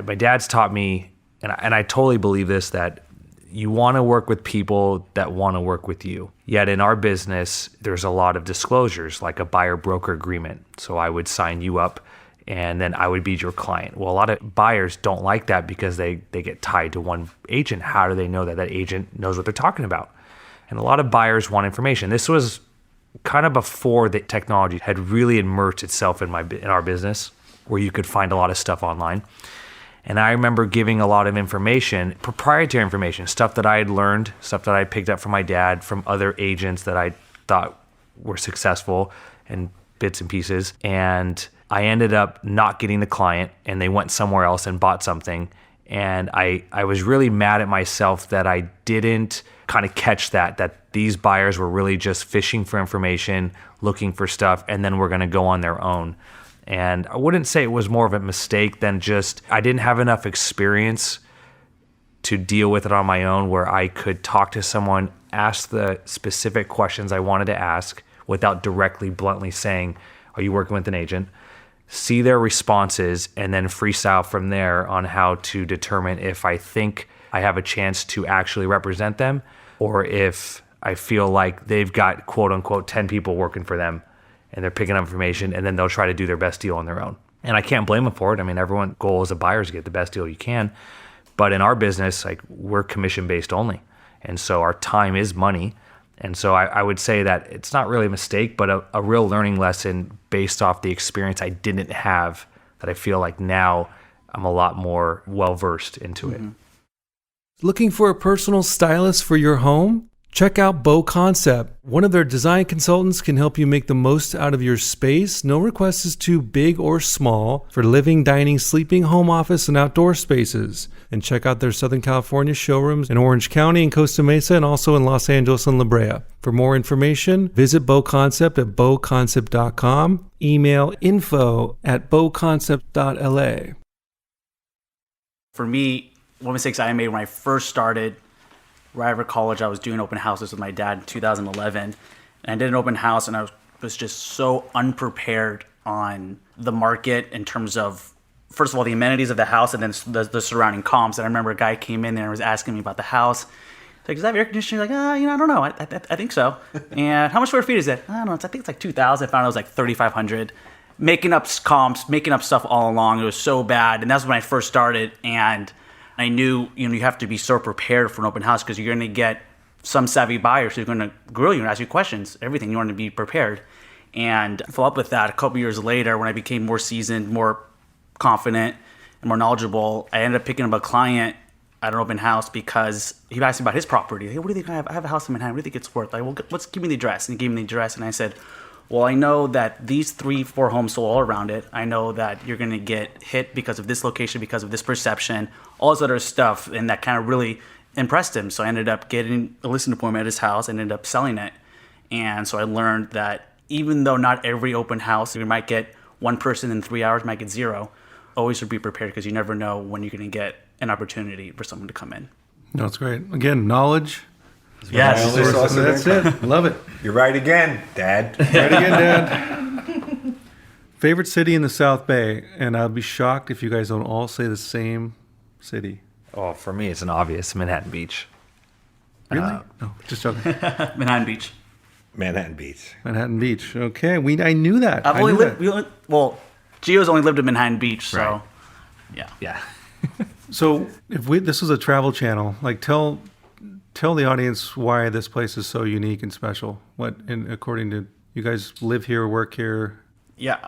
my dad's taught me, and I totally believe this, that you want to work with people that want to work with you. Yet in our business, there's a lot of disclosures, like a buyer-broker agreement. So I would sign you up, and then I would be your client. Well, a lot of buyers don't like that because they get tied to one agent. How do they know that agent knows what they're talking about? And a lot of buyers want information. This was kind of before the technology had really immersed itself in our business, where you could find a lot of stuff online. And I remember giving a lot of information, proprietary information, stuff that I had learned, stuff that I picked up from my dad, from other agents that I thought were successful, and bits and pieces. And I ended up not getting the client, and they went somewhere else and bought something. And I was really mad at myself that I didn't kind of catch that these buyers were really just fishing for information, looking for stuff, and then were going to go on their own. And I wouldn't say it was more of a mistake than just I didn't have enough experience to deal with it on my own, where I could talk to someone, ask the specific questions I wanted to ask without directly, bluntly saying, "Are you working with an agent?" See their responses, and then freestyle from there on how to determine if I think I have a chance to actually represent them, or if I feel like they've got quote unquote 10 people working for them and they're picking up information, and then they'll try to do their best deal on their own. And I can't blame them for it. I mean, everyone's goal as a buyer is to get the best deal you can. But in our business, like, we're commission based only. And so our time is money. And so I would say that it's not really a mistake, but a real learning lesson based off the experience I didn't have, that I feel like now I'm a lot more well-versed into it. Looking for a personal stylist for your home? Check out Beau Concept. One of their design consultants can help you make the most out of your space. No request is too big or small for living, dining, sleeping, home office, and outdoor spaces. And check out their Southern California showrooms in Orange County and Costa Mesa, and also in Los Angeles and La Brea. For more information, visit Beau Concept at beauconcept.com. Email info@beauconcept.la. For me, one mistake I made when I first started right out of college, I was doing open houses with my dad in 2011. And I did an open house, and I was just so unprepared on the market in terms of, first of all, the amenities of the house, and then the surrounding comps. And I remember a guy came in there and was asking me about the house. He's like, "Does that have air conditioning?" Like, I don't know. I think so. And how much square feet is it? I don't know. I think it's like 2,000. I found it was like 3,500. Making up comps, making up stuff all along. It was so bad. And that's when I first started. And I knew, you have to be so prepared for an open house, because you're going to get some savvy buyers who are going to grill you and ask you questions, everything. You want to be prepared. And follow up with that a couple years later, when I became more seasoned, more confident, and more knowledgeable. I ended up picking up a client at an open house because he asked me about his property. Hey, what do you think I have a house in Manhattan. What do you think it's worth? Like, well, give me the address. And he gave me the address, and I said, well, I know that these 3-4 homes sold all around it. I know that you're going to get hit because of this location, because of this perception, all this other stuff. And that kind of really impressed him. So I ended up getting a listing appointment at his house and ended up selling it. And so I learned that even though not every open house, you might get one person in 3 hours, might get 0, always should be prepared because you never know when you're going to get an opportunity for someone to come in. No, it's great. Again, knowledge. Yes. That's it. Love it. You're right again, Dad. Right again, Dad. Favorite city in the South Bay, and I'll be shocked if you guys don't all say the same city. Oh, for me, it's an obvious Manhattan Beach. Really? No, just joking. Manhattan Beach. Manhattan Beach. Manhattan Beach. Okay, I knew that. I've only lived. Gio's only lived in Manhattan Beach, so Right. yeah. Yeah. So if this was a travel channel, like tell the audience why this place is so unique and special. According to you guys live here, work here. Yeah,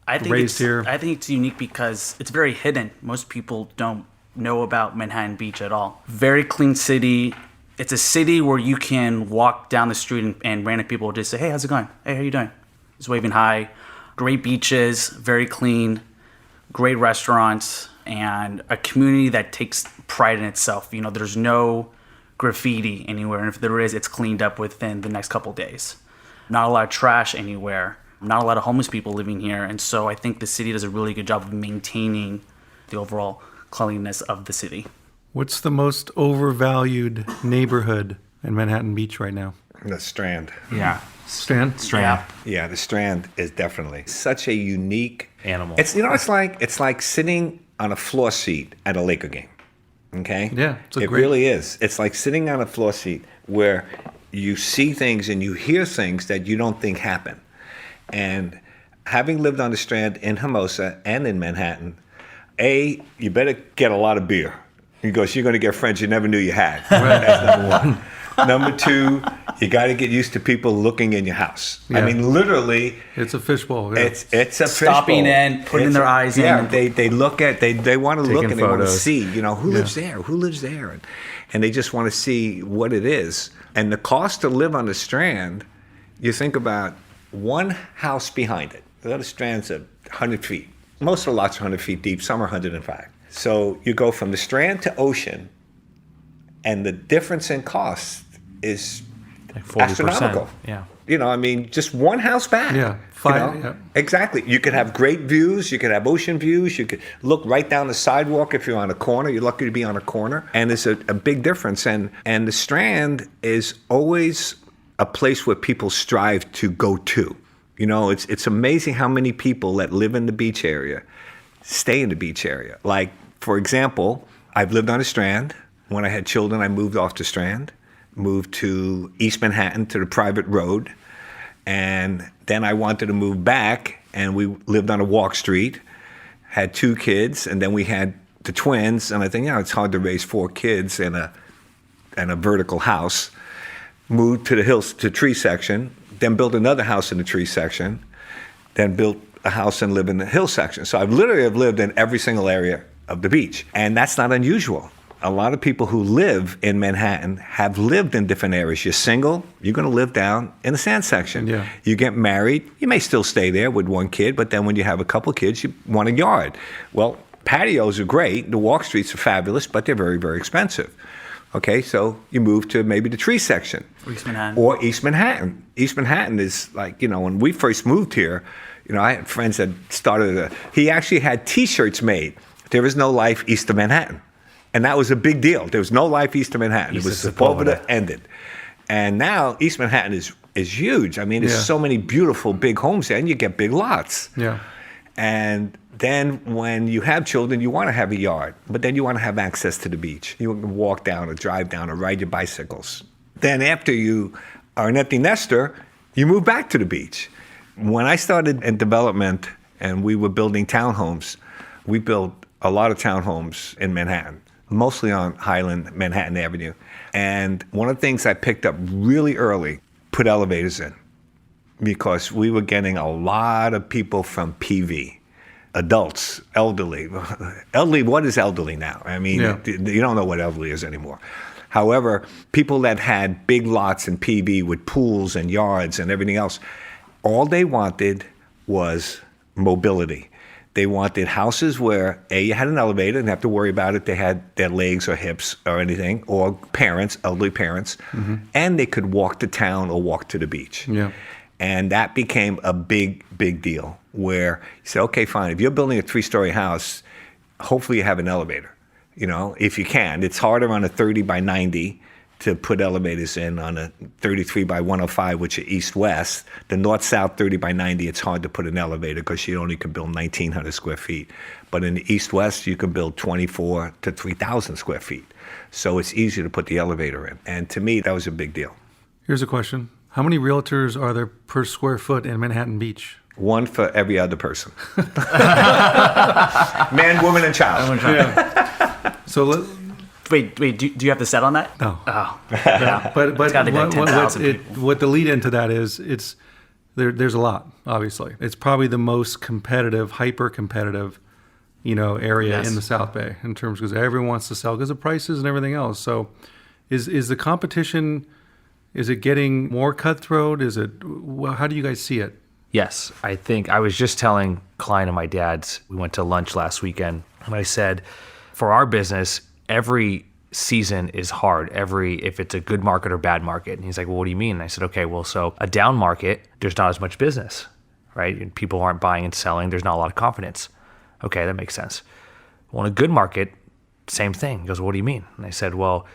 I think Raised here. I think it's unique because it's very hidden. Most people don't know about Manhattan Beach at all. Very clean city. It's a city where you can walk down the street and random people will just say, "Hey, how's it going? Hey, how you doing?" Just waving hi. Great beaches, very clean, great restaurants, and a community that takes pride in itself. You know, there's no graffiti anywhere, and if there is, it's cleaned up within the next couple days. Not a lot of trash anywhere. Not a lot of homeless people living here, and so I think the city does a really good job of maintaining the overall cleanliness of the city. What's the most overvalued neighborhood in Manhattan Beach right now? The Strand. Yeah. Strand? Strand. Yeah, the Strand is definitely such a unique Animal. It's it's like sitting on a floor seat at a Laker game. Okay? Yeah, it's a it great- really is. It's like sitting on a floor seat where you see things and you hear things that you don't think happen. And having lived on the Strand in Hermosa and in Manhattan, you better get a lot of beer because you're going to get friends you never knew you had. That's number one. Number two, you got to get used to people looking in your house. Yeah. I mean, literally, It's a fishbowl. Yeah. it's a Stopping fishbowl. in, putting their eyes in. Yeah, they look at they want to look Taking and they want to photos. see, who lives there, and they just want to see what it is. And the cost to live on the Strand, you think about one house behind it. The other Strand's 100 feet. Most of the lots are 100 feet deep. Some are 105. So you go from the Strand to Ocean, and the difference in cost is Like 40%. astronomical. Yeah. Just one house back. Yeah, yeah. Exactly. You could have great views. You could have ocean views. You could look right down the sidewalk if you're on a corner. You're lucky to be on a corner. And it's a big difference. And the Strand is always a place where people strive to go to. It's amazing how many people that live in the beach area stay in the beach area. Like, for example, I've lived on the Strand. When I had children, I moved off the Strand, moved to East Manhattan to the private road. And then I wanted to move back, and we lived on a walk street, had 2 kids, and then we had the twins. And I think, it's hard to raise 4 kids in a vertical house. Moved to the hills, to tree section, then built another house in the tree section, then built a house and lived in the hill section. So I've literally lived in every single area of the beach. And that's not unusual. A lot of people who live in Manhattan have lived in different areas. You're single, you're going to live down in the sand section. Yeah. You get married, you may still stay there with 1 kid, but then when you have a couple kids, you want a yard. Well, patios are great. The walk streets are fabulous, but they're very, very expensive. Okay, so you move to maybe the tree section. East Manhattan. Or East Manhattan. East Manhattan is like, when we first moved here, I had friends that started he actually had T-shirts made. There is no life east of Manhattan. And that was a big deal. There was no life east of Manhattan. East It was of Sepulveda Sepulveda. ended. And now East Manhattan is huge. I mean, there's Yeah. so many beautiful big homes there, and you get big lots. Yeah. And then when you have children, you want to have a yard, but then you want to have access to the beach. You can walk down or drive down or ride your bicycles. Then after you are an empty nester, you move back to the beach. When I started in development and we were building townhomes, we built a lot of townhomes in Manhattan, mostly on Highland, Manhattan Avenue. And one of the things I picked up really early, put elevators in, because we were getting a lot of people from PV. adults, elderly. Elderly, what is elderly now? I mean, Yeah. you don't know what elderly is anymore. However, people that had big lots in PB with pools and yards and everything else, all they wanted was mobility. They wanted houses where, A, you had an elevator, didn't have to worry about it. They had their legs or hips or anything, or parents, elderly parents, and they could walk to town or walk to the beach. Yeah. And that became a big, big deal where you say, okay, fine, if you're building a 3-story house, hopefully you have an elevator, if you can. It's harder on a 30 by 90 to put elevators in. On a 33 by 105, which are east-west. The north-south 30 by 90, it's hard to put an elevator because you only can build 1,900 square feet. But in the east-west, you can build 24 to 3,000 square feet. So it's easier to put the elevator in. And to me, that was a big deal. Here's a question. How many realtors are there per square foot in Manhattan Beach? One for every other person. Man, woman, and child. So Wait, do you have the set on that? no. Oh, But It's gotta be like 10,000 people. what the lead into that is, there's a lot, obviously. It's probably the most competitive, hyper competitive, area Yes. in the South Bay in terms, because everyone wants to sell because of prices and everything else. So is the competition, is it getting more cutthroat? How do you guys see it? Yes, I think I was just telling a client of my dad's, we went to lunch last weekend, and I said, for our business, every season is hard, if it's a good market or bad market. And he's like, well, what do you mean? And I said, okay, well, so a down market, there's not as much business, right? And people aren't buying and selling. There's not a lot of confidence. Okay, that makes sense. Well, in a good market, same thing. He goes, what do you mean? And I said, well,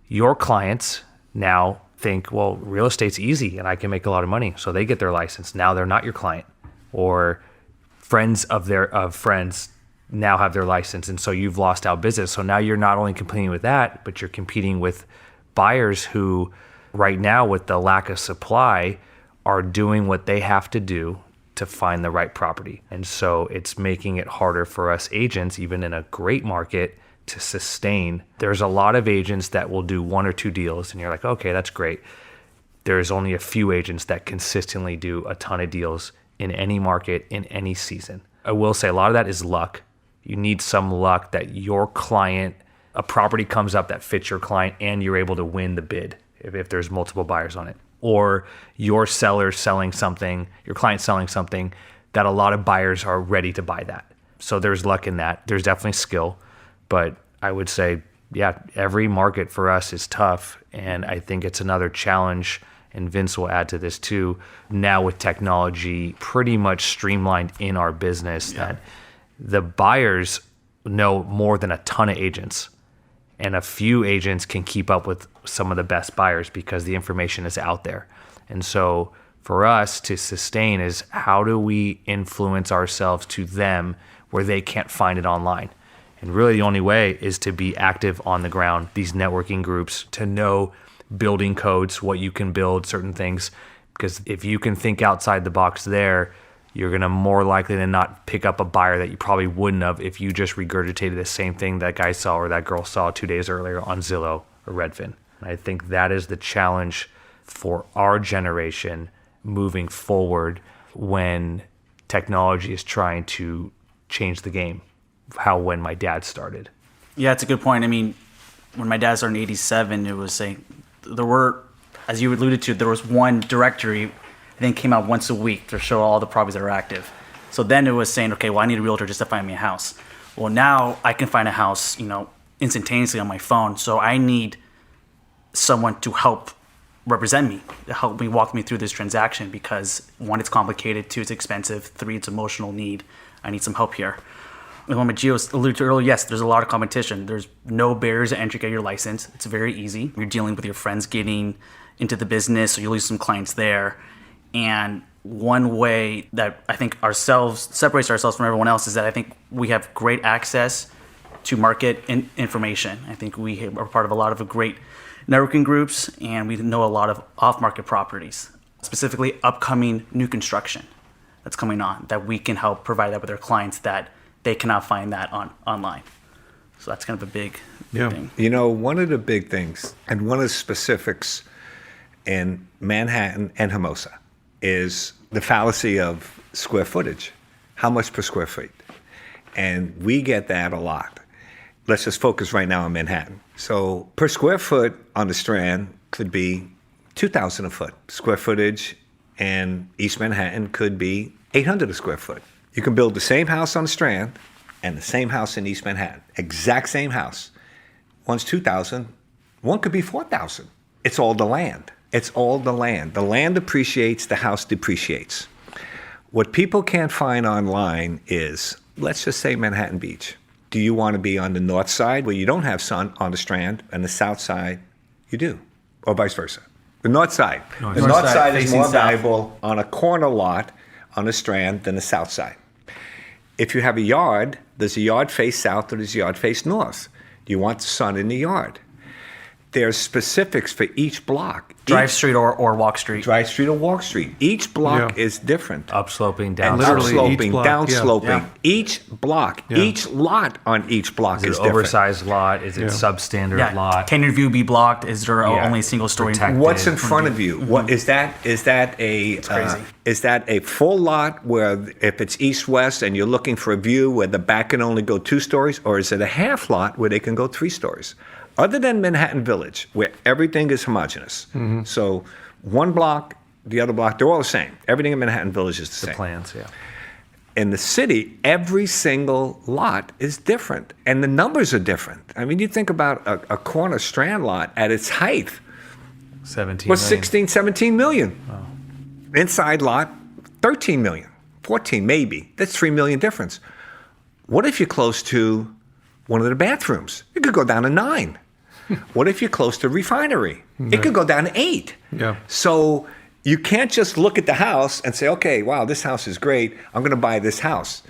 your clients now think, well, real estate's easy and I can make a lot of money. So they get their license. Now they're not your client. Or friends of friends now have their license. And so you've lost out business. So now you're not only competing with that, but you're competing with buyers who right now, with the lack of supply, are doing what they have to do to find the right property. And so it's making it harder for us agents, even in a great market, to sustain. There's a lot of agents that will do 1 or 2 deals and you're like, okay, that's great. There's only a few agents that consistently do a ton of deals in any market, in any season. I will say a lot of that is luck. You need some luck that your client, a property comes up that fits your client and you're able to win the bid if there's multiple buyers on it. Or your seller selling something, your client selling something that a lot of buyers are ready to buy that. So there's luck in that. There's definitely skill. But I would say, yeah, every market for us is tough. And I think it's another challenge, and Vince will add to this too, now with technology pretty much streamlined in our business, that the buyers know more than a ton of agents. And a few agents can keep up with some of the best buyers because the information is out there. And so for us to sustain is, how do we influence ourselves to them where they can't find it online? And really the only way is to be active on the ground, these networking groups, to know building codes, what you can build, certain things. Because if you can think outside the box there, you're going to more likely than not pick up a buyer that you probably wouldn't have if you just regurgitated the same thing that guy saw or that girl saw 2 days earlier on Zillow or Redfin. And I think that is the challenge for our generation moving forward when technology is trying to change the game. When my dad started. Yeah, it's a good point. I mean, when my dad started in 87, it was there were, as you alluded to, there was one directory, I think came out once a week to show all the properties that are active. So then it was saying, okay, well, I need a realtor just to find me a house. Well, now I can find a house, instantaneously on my phone. So I need someone to help represent me, to help me walk me through this transaction, because 1, it's complicated, 2, it's expensive, 3, it's emotional need. I need some help here. And when Gio alluded to earlier, yes, there's a lot of competition. There's no barriers to entry, get your license. It's very easy. You're dealing with your friends getting into the business, so you lose some clients there. And one way that I think separates ourselves from everyone else is that I think we have great access to market information. I think we are part of a lot of great networking groups, and we know a lot of off-market properties, specifically upcoming new construction that's coming on, that we can help provide that with our clients that they cannot find that online. So that's kind of a big thing. One of the big things, and one of the specifics in Manhattan and Hermosa, is the fallacy of square footage. How much per square feet? And we get that a lot. Let's just focus right now on Manhattan. So per square foot on the Strand could be $2,000 a foot. Square footage in East Manhattan could be $800 a square foot. You can build the same house on the Strand and the same house in East Manhattan. Exact same house. One's $2,000, one could be $4,000. It's all the land. It's all the land. The land appreciates, the house depreciates. What people can't find online is, let's just say Manhattan Beach. Do you want to be on the north side where you don't have sun on the Strand and the south side you do, or vice versa? The north side. The north side is more valuable on a corner lot on the Strand than the south side. If you have a yard, does the yard face south or does the yard face north? Do you want the sun in the yard? There's specifics for each block. Drive street or walk street. Drive street or walk street. Each block is different. Upsloping, And downsloping. upsloping, downssloping. Each block, each lot on each block is Is it different. oversized lot? Is it substandard lot? Can your view be blocked? Is there only a single story? Protected. What's in front of you? What is that? Is that a full lot where if it's east-west and you're looking for a view where the back can only go 2 stories, or is it a half lot where they can go 3 stories? Other than Manhattan Village, where everything is homogeneous. So one block, the other block, they're all the same. Everything in Manhattan Village is the same. Plans, In the city, every single lot is different, and the numbers are different. I mean, you think about a corner Strand lot at its height 17 was million. 16, 17 million. Wow. Inside lot, 13 million, 14 maybe. That's 3 million difference. What if you're close to one of the bathrooms? It could go down to 9. What if you're close to refinery? It could go down to 8. Yeah. So you can't just look at the house and say, okay, wow, this house is great. I'm going to buy this house.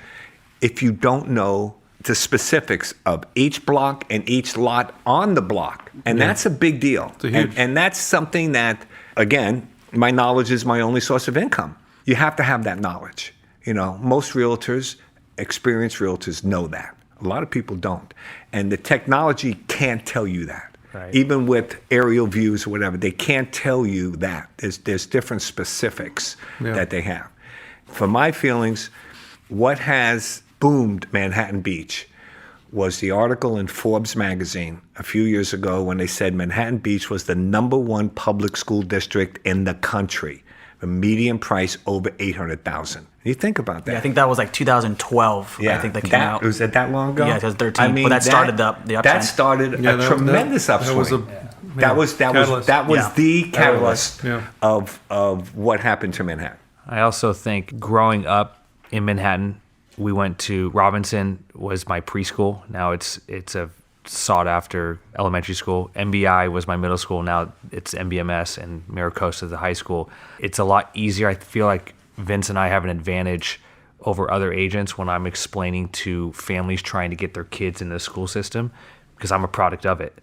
If you don't know the specifics of each block and each lot on the block. And that's a big deal. It's a huge... and that's something that, again, my knowledge is my only source of income. You have to have that knowledge. You know, most realtors, experienced realtors know that. A lot of people don't. And the technology can't tell you that. Right. Even with aerial views or whatever, they can't tell you that. There's different specifics that they have. For my feelings, what has boomed Manhattan Beach was the article in Forbes magazine a few years ago when they said Manhattan Beach was the #1 public school district in the country. The median price over $800,000. You think about that. Yeah, I think that was like 2012. Yeah, I think that came out. Was it that long ago? Yeah, 2013. I mean, but that started the uptrend. That started a tremendous upswing. That was the catalyst of what happened to Manhattan. I also think growing up in Manhattan, we went to Robinson was my preschool. Now it's a sought after elementary school. MBI was my middle school. Now it's MBMS, and Maricosta the high school. It's a lot easier. I feel like Vince and I have an advantage over other agents when I'm explaining to families trying to get their kids into the school system, because I'm a product of it.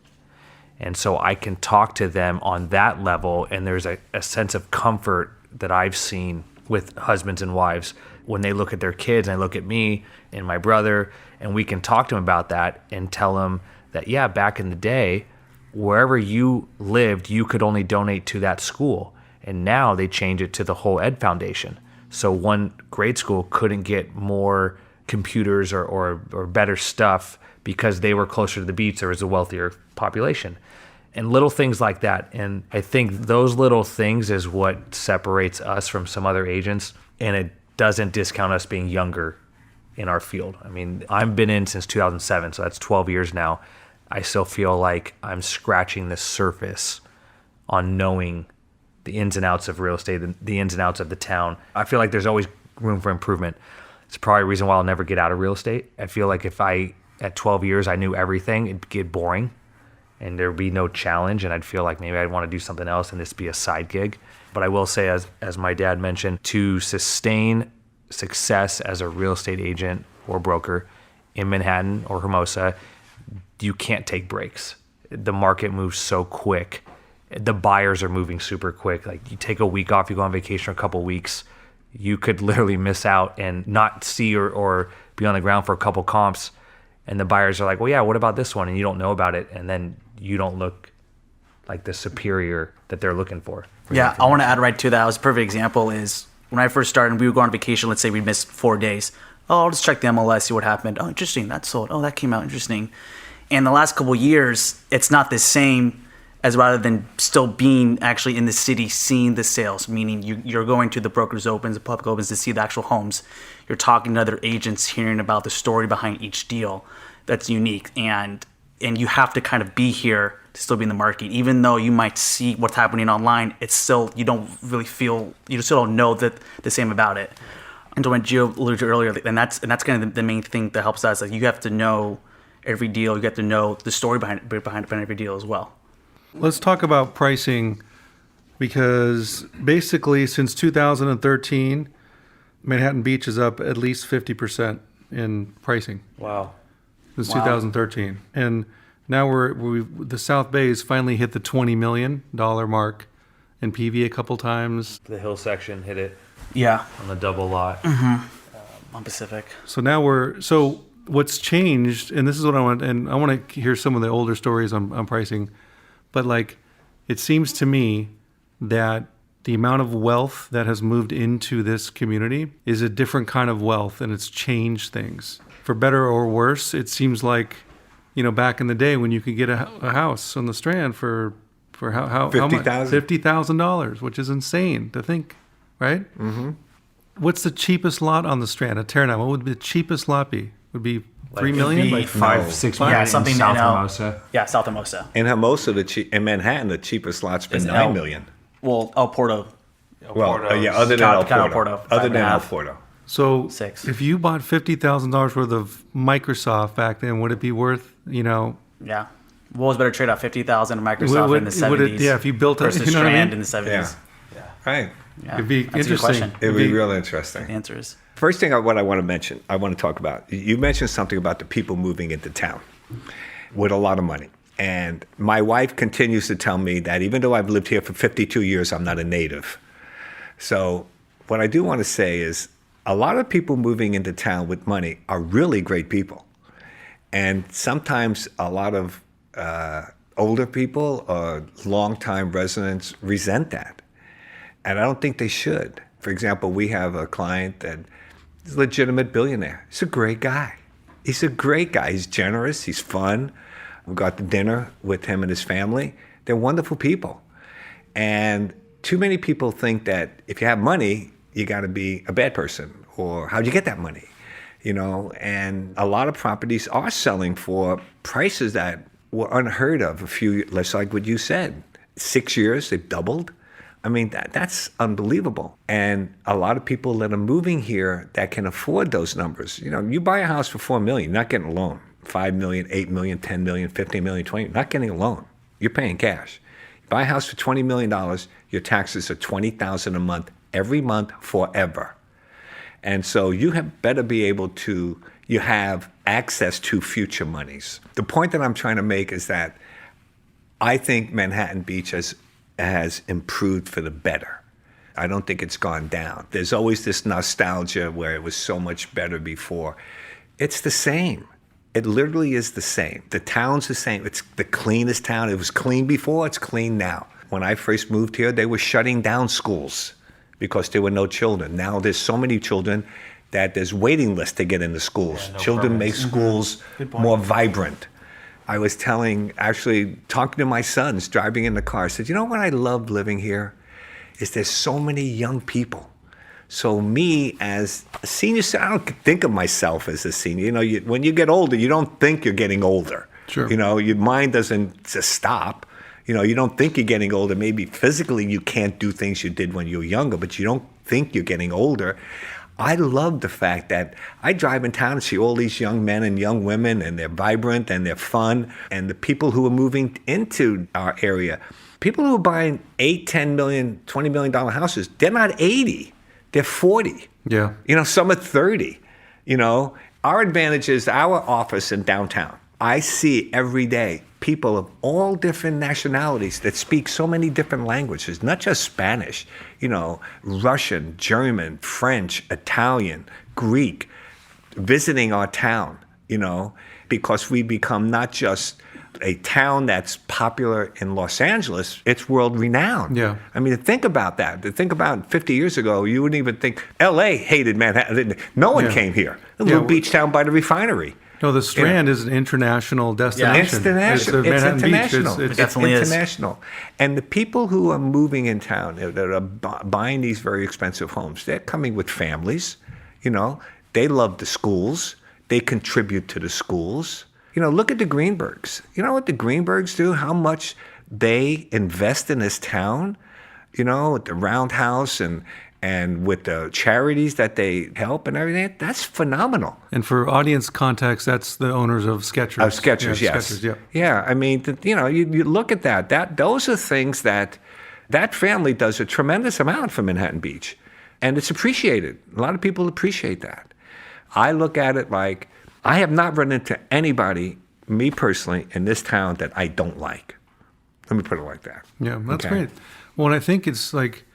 And so I can talk to them on that level, and there's a sense of comfort that I've seen with husbands and wives when they look at their kids, and I look at me and my brother, and we can talk to them about that and tell them that, yeah, back in the day, wherever you lived, you could only donate to that school. And now they change it to the whole ed foundation. So one grade school couldn't get more computers or better stuff because they were closer to the beach. There was a wealthier population. And little things like that. And I think those little things is what separates us from some other agents. And it doesn't discount us being younger in our field. I mean, I've been in since 2007, so that's 12 years now. I still feel like I'm scratching the surface on knowing the ins and outs of real estate, the ins and outs of the town. I feel like there's always room for improvement. It's probably a reason why I'll never get out of real estate. I feel like if at 12 years, I knew everything, it'd get boring and there'd be no challenge, and I'd feel like maybe I'd want to do something else and this be a side gig. But I will say, as my dad mentioned, to sustain success as a real estate agent or broker in Manhattan or Hermosa, you can't take breaks. The market moves so quick. The buyers are moving super quick. Like, you take a week off, you go on vacation for a couple weeks, you could literally miss out and not see or be on the ground for a couple comps. And the buyers are like, well, yeah, what about this one? And you don't know about it. And then you don't look like the superior that they're looking for. Yeah, I want to add right to that. It was a perfect example is when I first started, we would go on vacation. Let's say we missed 4 days. oh, I'll just check the MLS, see what happened. Oh, interesting, that sold. Oh, that came out interesting. And the last couple of years, it's not the same as rather than still being actually in the city, seeing the sales, meaning you're going to the brokers opens, the public opens to see the actual homes. You're talking to other agents, hearing about the story behind each deal that's unique. And you have to kind of be here to still be in the market. Even though you might see what's happening online, it's still, you don't really feel, you still don't know that the same about it. And so when Gio alluded to earlier, and that's kind of the main thing that helps us, like you have to know every deal, you have to know the story behind every deal as well. Let's talk about pricing, because basically since 2013, Manhattan Beach is up at least 50% in pricing. Wow. Since Wow. 2013. And now the South Bay has finally hit the $20 million mark in PV a couple times. The hill section hit it Yeah, on the double lot. on Pacific. So now so what's changed, and this is what I want, and I want to hear some of the older stories on pricing, but like, it seems to me that the amount of wealth that has moved into this community is a different kind of wealth, and it's changed things. For better or worse, it seems like, back in the day when you could get a house on the Strand for how much? $50,000, which is insane to think, right? Mm-hmm. What's the cheapest lot on the Strand? A teardown. What would the cheapest lot be? Would be $3 million? Like 5-6 Yeah, million something in South now. Hermosa. Yeah, South Hermosa. In Hermosa, in Manhattan, the cheapest lot's been Is $9 million. Well, El Porto. Well, other than El Kind of Porto. Porto, Other than El 5.5. Porto. So 6. if you bought $50,000 worth of Microsoft back then, would it be worth, Yeah. What was better trade out? 50,000 of Microsoft in the 70s. if you built it, versus you know what I Strand mean? in the 70s. Yeah. Right. Yeah. It'd be That's a good interesting. question. It would be real interesting. The answer is First thing what I want to mention, I want to talk about, you mentioned something about the people moving into town with a lot of money. And my wife continues to tell me that even though I've lived here for 52 years, I'm not a native. So what I do want to say is a lot of people moving into town with money are really great people. And sometimes a lot of older people or longtime residents resent that. And I don't think they should. For example, we have a client that is a legitimate billionaire. He's a great guy. He's a great guy. He's generous. He's fun. We got to dinner with him and his family. They're wonderful people. And too many people think that if you have money, you got to be a bad person, or how'd you get that money? And a lot of properties are selling for prices that were unheard of just like what you said. 6 years, they've doubled. I mean, that's unbelievable. And a lot of people that are moving here that can afford those numbers. You buy a house for $4 million, you're not getting a loan. 5 million, 8 million, 10 million, 15 million, 20 million, not getting a loan. You're paying cash. You buy a house for $20 million, your taxes are $20,000 a month, every month, forever. And so you better be able to, you have access to future monies. The point that I'm trying to make is that I think Manhattan Beach has improved for the better. I don't think it's gone down. There's always this nostalgia where it was so much better before. It's the same. It literally is the same. The town's the same. It's the cleanest town. It was clean before, it's clean now. When I first moved here, they were shutting down schools because there were no children. Now there's so many children that there's waiting lists to get into schools. Children make schools more vibrant. I was talking to my sons driving in the car. I said, what I love living here is there's so many young people. So me as a senior, I don't think of myself as a senior. When you get older, you don't think you're getting older. Sure. Your mind doesn't just stop. You don't think you're getting older. Maybe physically you can't do things you did when you were younger, but you don't think you're getting older. I love the fact that I drive in town and see all these young men and young women, and they're vibrant and they're fun. And the people who are moving into our area, people who are buying $8, $10 million, $20 million houses, they're not 80, they're 40. Yeah. Some are 30. Our advantage is our office in downtown. I see every day people of all different nationalities that speak so many different languages, not just Spanish, Russian, German, French, Italian, Greek, visiting our town, because we become not just a town that's popular in Los Angeles, it's world renowned. Yeah. I mean, think about that. Think about 50 years ago, you wouldn't even think L.A. hated Manhattan. No one came here. A little beach town by the refinery. No, the Strand is an international destination. International. It's Manhattan international. Beach. It definitely is. International. And the people who are moving in town, that are buying these very expensive homes, they're coming with families. You know, they love the schools. They contribute to the schools. You know, look at the Greenbergs. You know what the Greenbergs do? How much they invest in this town? You know, with the Roundhouse and with the charities that they help and everything. That's phenomenal. And for audience context, that's the owners of Skechers. Of Skechers, yeah, yes. Skechers, yeah. Yeah, I mean, you know, you look at that. Those are things that family does a tremendous amount for Manhattan Beach. And it's appreciated. A lot of people appreciate that. I look at it like, I have not run into anybody, me personally, in this town that I don't like. Let me put it like that. Yeah, that's Okay. great. Well, and I think it's like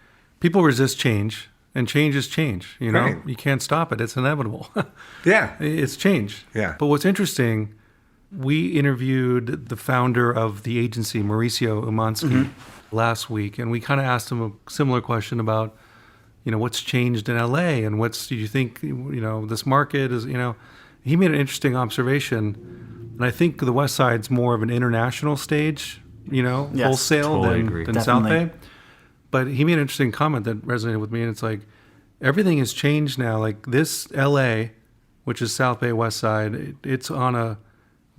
people resist change, and change is change. You know, Right. you can't stop it; it's inevitable. Yeah. It's change. Yeah. But what's interesting, we interviewed the founder of the agency, Mauricio Umansky, last week, and we kind of asked him a similar question about, you know, what's changed in LA, and do you think, you know, this market is, you know. He made an interesting observation, and I think the West Side's more of an international stage, you know, Yes, wholesale totally agree. than South Definitely. Bay. But he made an interesting comment that resonated with me, and it's like everything has changed now. Like this LA, which is South Bay West Side, it's on a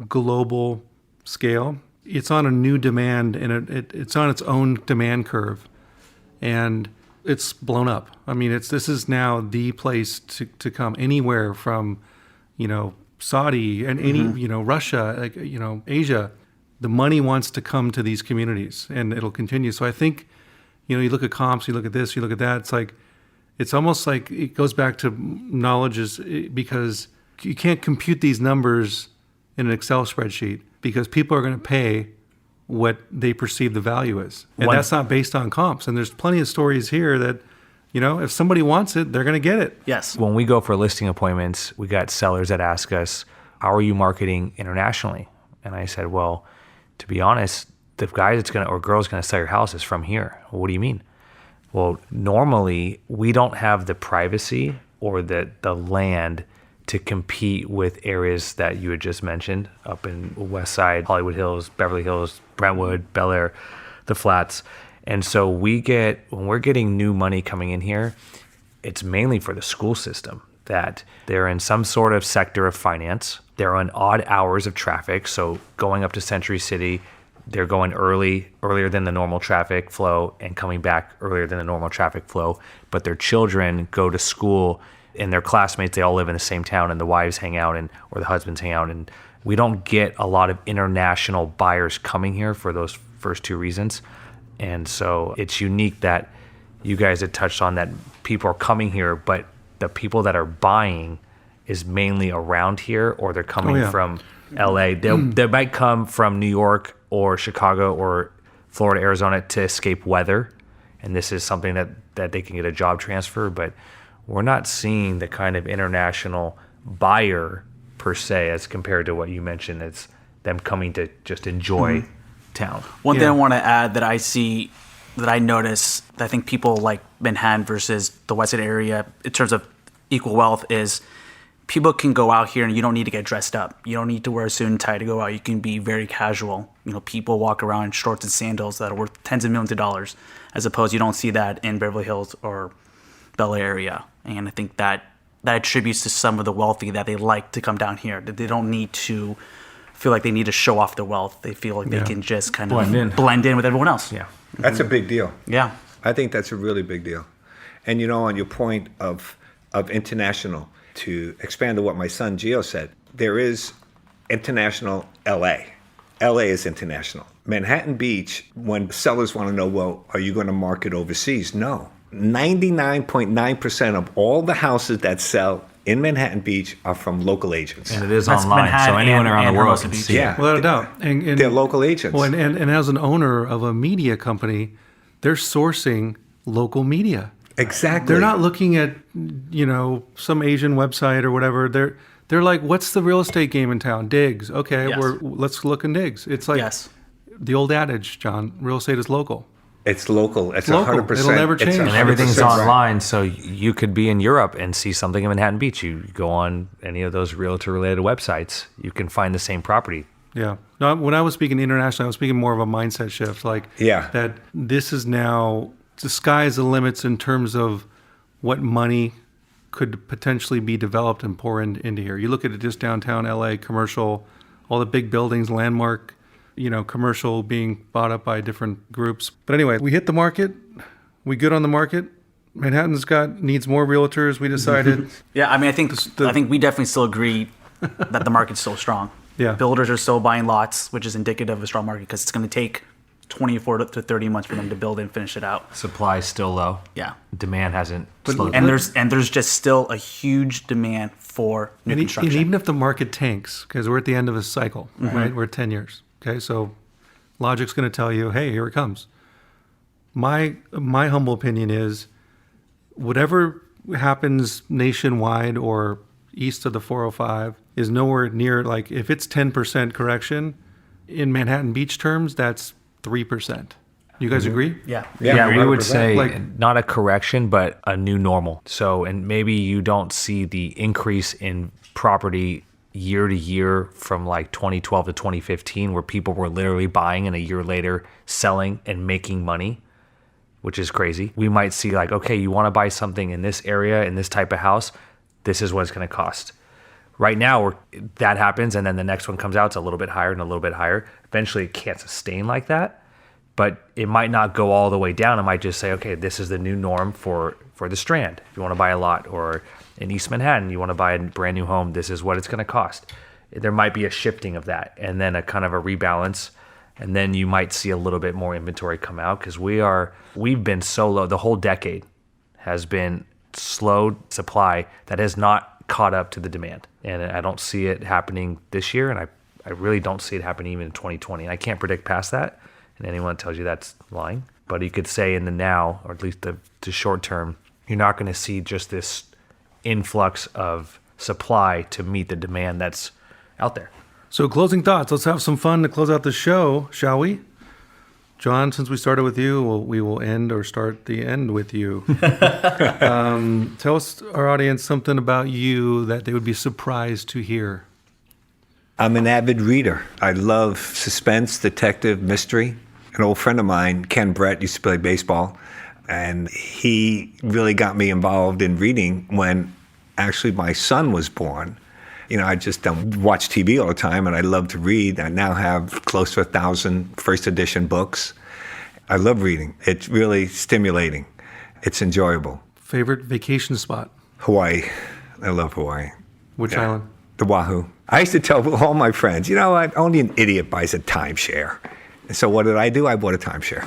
global scale. It's on a new demand, and it's on its own demand curve, and it's blown up. I mean, this is now the place to come anywhere from, you know, Saudi and any, you know, Russia, like, you know, Asia. The money wants to come to these communities, and it'll continue. So I think, you know, you look at comps, you look at this, you look at that. It's like, it's almost like it goes back to knowledge because you can't compute these numbers in an Excel spreadsheet because people are going to pay what they perceive the value is. And that's not based on comps. And there's plenty of stories here that, you know, if somebody wants it, they're going to get it. Yes. When we go for listing appointments, we got sellers that ask us, how are you marketing internationally? And I said, well, to be honest, the guy that's going to, or girl's going to sell your house is from here. Well, what do you mean? Well, normally we don't have the privacy or the land to compete with areas that you had just mentioned up in West Side, Hollywood Hills, Beverly Hills, Brentwood, Bel Air, the Flats. And so when we're getting new money coming in here, it's mainly for the school system, that they're in some sort of sector of finance. They're on odd hours of traffic. So going up to Century City, they're going earlier than the normal traffic flow and coming back earlier than the normal traffic flow. But their children go to school and their classmates, they all live in the same town, and the wives hang out or the husbands hang out. And we don't get a lot of international buyers coming here for those first two reasons. And so it's unique that you guys had touched on that people are coming here, but the people that are buying is mainly around here, or they're coming from LA. They might come from New York or Chicago or Florida, Arizona to escape weather. And this is something that they can get a job transfer, but we're not seeing the kind of international buyer per se as compared to what you mentioned. It's them coming to just enjoy town. One thing I want to add that I see, that I notice, that I think people like Manhattan versus the West Side area in terms of equal wealth is people can go out here and you don't need to get dressed up. You don't need to wear a suit and tie to go out. You can be very casual. You know, people walk around in shorts and sandals that are worth tens of millions of dollars, as opposed you don't see that in Beverly Hills or Bel Air area. And I think that attributes to some of the wealthy that they like to come down here, that they don't need to feel like they need to show off their wealth. They feel like they can just kind of blend in with everyone else. Yeah. That's a big deal. Yeah. I think that's a really big deal. And, you know, on your point of international, to expand on what my son Gio said, there is international LA. LA is international. Manhattan Beach, when sellers want to know, well, are you going to market overseas? No. 99.9% of all the houses that sell in Manhattan Beach are from local agents. And it is That's online, Manhattan so anyone around and the world Hermosa can Beach. see Yeah. it. Without a doubt. And They're local agents. Well, and as an owner of a media company, they're sourcing local media. Exactly. They're not looking at, you know, some Asian website or whatever. They're They're like, what's the real estate game in town? Digs. Okay, Yes. let's look in Digs. It's like Yes. the old adage, John, real estate is local. It's local. It's local. 100%. It'll never It's change. And And everything's 100% right. online, so you could be in Europe and see something in Manhattan Beach. You go on any of those realtor-related websites, you can find the same property. Yeah. No, when I was speaking internationally, I was speaking more of a mindset shift. Like, Yeah. that this is now, the sky is the limits in terms of what money could potentially be developed and pour into here. You look at it just downtown LA, commercial, all the big buildings, landmark, commercial being bought up by different groups. But anyway, we hit the market. We good on the market. Manhattan's needs more realtors. We decided. Yeah, I mean, I think we definitely still agree that the market's still strong. Yeah. Builders are still buying lots, which is indicative of a strong market because it's going to take 24 to 30 months for them to build and finish it out. Supply is still low. Yeah. Demand hasn't slowed And down. there's just still a huge demand for new And construction. even if the market tanks, because we're at the end of a cycle, right? We're at 10 years. Okay, so logic's going to tell you, hey, here it comes. My humble opinion is, whatever happens nationwide or east of the 405 is nowhere near, like, if it's 10% correction, in Manhattan Beach terms, that's 3%. You guys agree? yeah. Yeah, we would 100%. say Like- not a correction, but a new normal. So, and maybe you don't see the increase in property year to year from like 2012 to 2015, where people were literally buying and a year later selling and making money, which is crazy. We might see like, okay, you want to buy something in this area, in this type of house, this is what it's going to cost. Right now, that happens, and then the next one comes out, it's a little bit higher and a little bit higher. Eventually, it can't sustain like that, but it might not go all the way down. It might just say, okay, this is the new norm for the Strand. If you want to buy a lot, or in East Manhattan, you want to buy a brand new home, this is what it's going to cost. There might be a shifting of that, and then a kind of a rebalance, and then you might see a little bit more inventory come out, because we've been so low. The whole decade has been slowed supply that has not caught up to the demand. And I don't see it happening this year, and I really don't see it happening even in 2020. I can't predict past that, and anyone that tells you that's lying. But you could say in the now, or at least the short term, you're not going to see just this influx of supply to meet the demand that's out there. So closing thoughts. Let's have some fun to close out the show, shall we? John, since we started with you, we will end or start the end with you. Tell us, our audience, something about you that they would be surprised to hear. I'm an avid reader. I love suspense, detective, mystery. An old friend of mine, Ken Brett, used to play baseball, and he really got me involved in reading when actually my son was born. I just don't watch TV all the time, and I love to read. I now have close to 1,000 first edition books. I love reading. It's really stimulating. It's enjoyable. Favorite vacation spot? Hawaii. I love Hawaii. Which Yeah. island? The Wahoo. I used to tell all my friends, you know what? Only an idiot buys a timeshare. And so what did I do? I bought a timeshare.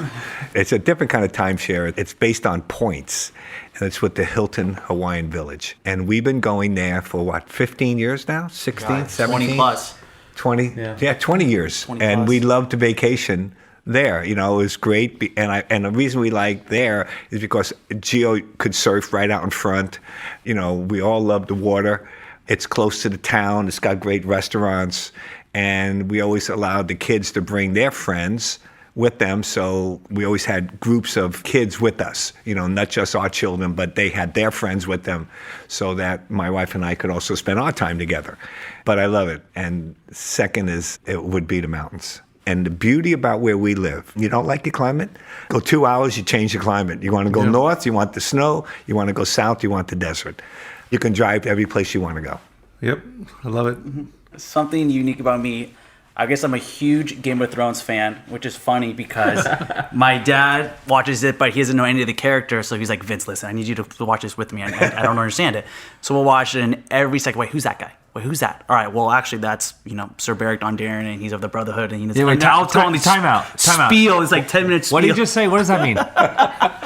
It's a different kind of timeshare. It's based on points. And it's with the Hilton Hawaiian Village. And we've been going there for 15 years now? 16, 17? 20 plus. 20? Yeah, 20 years. 20 and plus. we loved to vacation there. It was great. And the reason we liked there is because Gio could surf right out in front. We all love the water. It's close to the town. It's got great restaurants. And we always allowed the kids to bring their friends with them. So we always had groups of kids with us, not just our children, but they had their friends with them so that my wife and I could also spend our time together. But I love it. And second it would be the mountains. And the beauty about where we live, you don't like your climate? Go 2 hours, you change the climate. You want to go north, you want the snow. You want to go south, you want the desert. You can drive to every place you want to go. Yep, I love it. Something unique about me, I guess I'm a huge Game of Thrones fan, which is funny because my dad watches it, but he doesn't know any of the characters. So he's like, Vince, listen, I need you to watch this with me. I don't understand it. So we'll watch it, and every second, wait, who's that guy? Wait, who's that? All right, well, actually, that's, Sir Beric Dondarrion, and he's of the Brotherhood. And he's wait, time out. Spiel. It's like 10 minutes spiel. What did you just say? What does that mean?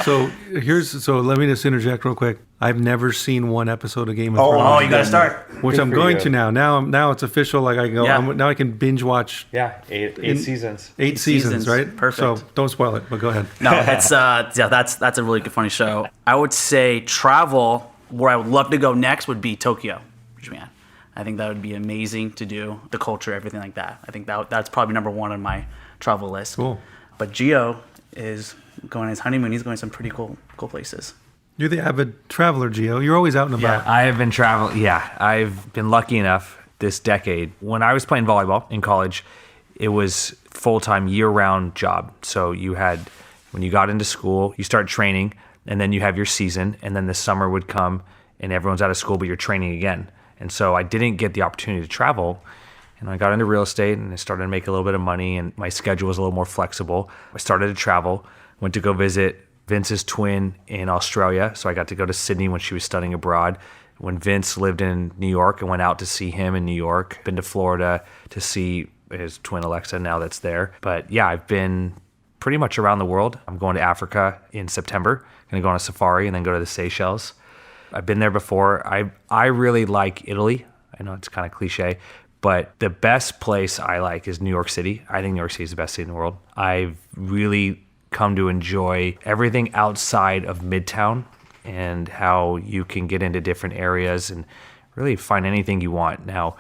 So let me just interject real quick. I've never seen one episode of Game of Thrones. Oh, you got to start. Which I'm going to now. Now it's official. Like I can go. Yeah. Now I can binge watch Yeah, eight seasons. 8 seasons, seasons. right? Perfect. So don't spoil it. But go ahead. No, it's that's a really good funny show. I would say travel where I would love to go next would be Tokyo, Japan. I think that would be amazing to do. The culture, everything like that. I think that's probably number one on my travel list. Cool. But Gio is going on his honeymoon. He's going to some pretty cool places. You're the avid traveler, Gio. You're always out and about. I have been traveling. Yeah, I've been lucky enough this decade. When I was playing volleyball in college, it was full-time year-round job. So you had, when you got into school, you start training, and then you have your season, and then the summer would come, and everyone's out of school, but you're training again. And so I didn't get the opportunity to travel. And I got into real estate, and I started to make a little bit of money, and my schedule was a little more flexible. I started to travel, went to go visit Vince's twin in Australia. So I got to go to Sydney when she was studying abroad. When Vince lived in New York, I went out to see him in New York. Been to Florida to see his twin Alexa now that's there. But yeah, I've been pretty much around the world. I'm going to Africa in September. Going to go on a safari and then go to the Seychelles. I've been there before. I really like Italy. I know it's kind of cliche, but the best place I like is New York City. I think New York City is the best city in the world. I've really come to enjoy everything outside of Midtown and how you can get into different areas and really find anything you want. Now,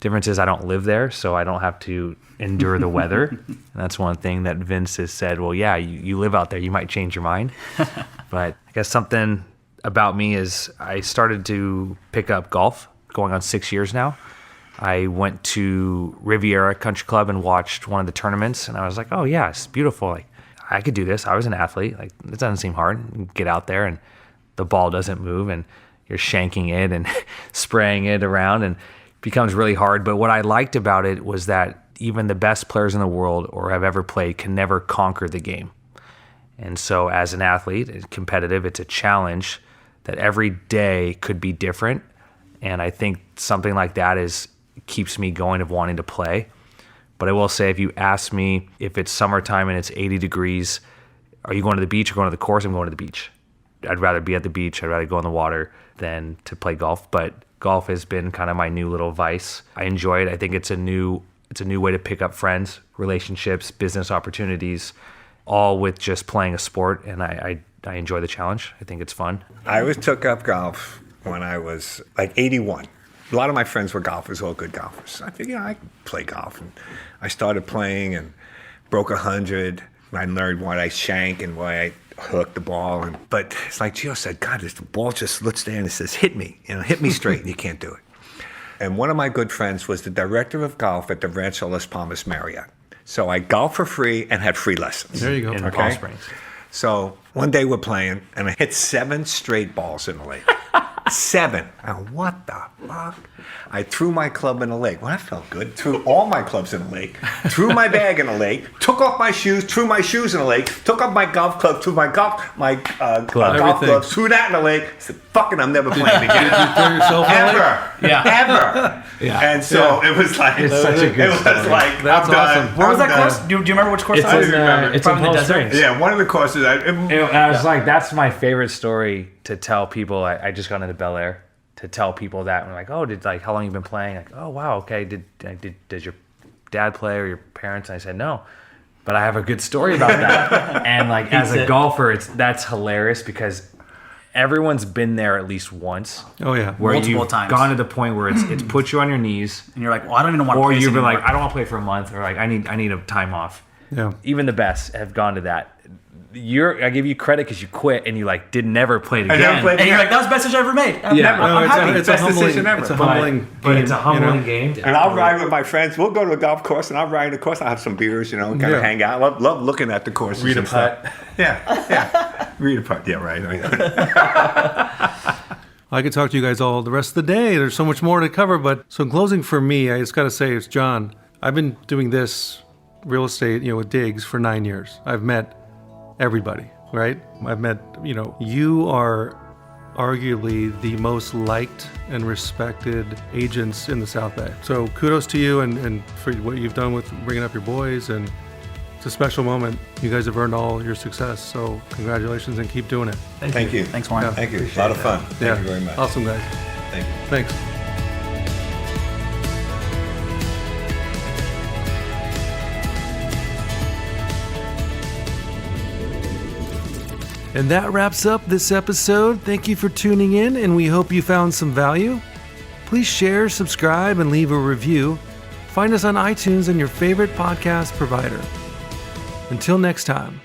difference is I don't live there, so I don't have to endure the weather. And that's one thing that Vince has said, well, yeah, you live out there, you might change your mind. But I guess something about me is I started to pick up golf, going on 6 years now. I went to Riviera Country Club and watched one of the tournaments, and I was like, oh yeah, it's beautiful. Like, I could do this. I was an athlete. Like, it doesn't seem hard. You get out there and the ball doesn't move and you're shanking it and spraying it around, and it becomes really hard. But what I liked about it was that even the best players in the world or have ever played can never conquer the game. And so as an athlete, it's competitive, it's a challenge that every day could be different. And I think something like that keeps me going of wanting to play. But I will say, if you ask me if it's summertime and it's 80 degrees, are you going to the beach or going to the course? I'm going to the beach. I'd rather be at the beach. I'd rather go in the water than to play golf. But golf has been kind of my new little vice. I enjoy it. I think it's a new way to pick up friends, relationships, business opportunities, all with just playing a sport. And I enjoy the challenge. I think it's fun. I always took up golf when I was like 81. A lot of my friends were golfers, all good golfers. I figured, I could play golf. And I started playing and broke 100. I learned why I shank and why I hook the ball. But it's like Gio said, God, the ball just looks there and it says, hit me. Hit me straight, and you can't do it. And one of my good friends was the director of golf at the Rancho Las Palmas Marriott. So I golfed for free and had free lessons. There you go. In Palm Springs. So one day we're playing, and I hit 7 straight balls in the lake. 7. What the fuck? I threw my club in the lake. Well, that felt good. Threw all my clubs in the lake. Threw my bag in the lake. Took off my shoes. Threw my shoes in the lake. Took off my golf club. Threw my golf gloves. Threw that in the lake. I said, "Fucking, I'm never playing again." Did you throw yourself in the lake? Ever. Yeah. And so it was like It's such a good It was story. like That's I'm done. awesome. Where was I'm that done. course? Do you remember which course It's that was? I don't remember. It's in Probably the Palm desert. Springs. Yeah, one of the courses. I was like, that's my favorite story to tell people. I just got into Bel Air to tell people that. And I'm like, oh, how long you been playing? Like, oh, wow, okay. Did your dad play or your parents? And I said, no. But I have a good story about that. And like, as a golfer, that's hilarious because everyone's been there at least once. Oh, yeah. Where Multiple you've times. gone to the point where it's put you on your knees. And you're like, well, I don't even want to Or play this you've been anymore. like, I don't want to play for a month. Or like, I need a time off. Yeah. Even the best have gone to that. I give you credit because you quit and you like did never play it again. never played and you're like, that was the best decision I ever made. Yeah. I'm happy. It's a Best humbling, decision ever. it's a humbling but it's a game, humbling game. And I'll ride with my friends. We'll go to the golf course, and I'll ride the course. I'll have some beers, kind of Yeah. hang out. Love looking at the courses. Read a and stuff. putt. Yeah. Read a putt. Yeah, right. I could talk to you guys all the rest of the day. There's so much more to cover. But so in closing for me, I just got to say, it's John. I've been doing this real estate, with Diggs for 9 years. I've met everybody, right? I've met, you are arguably the most liked and respected agents in the South Bay. So kudos to you and for what you've done with bringing up your boys. And it's a special moment. You guys have earned all your success. So congratulations and keep doing it. Thank you. Thanks, Warren. Yeah. Thank you. A lot of fun. Thank you very much. Awesome, guys. Thank you. Thanks. And that wraps up this episode. Thank you for tuning in, and we hope you found some value. Please share, subscribe, and leave a review. Find us on iTunes and your favorite podcast provider. Until next time.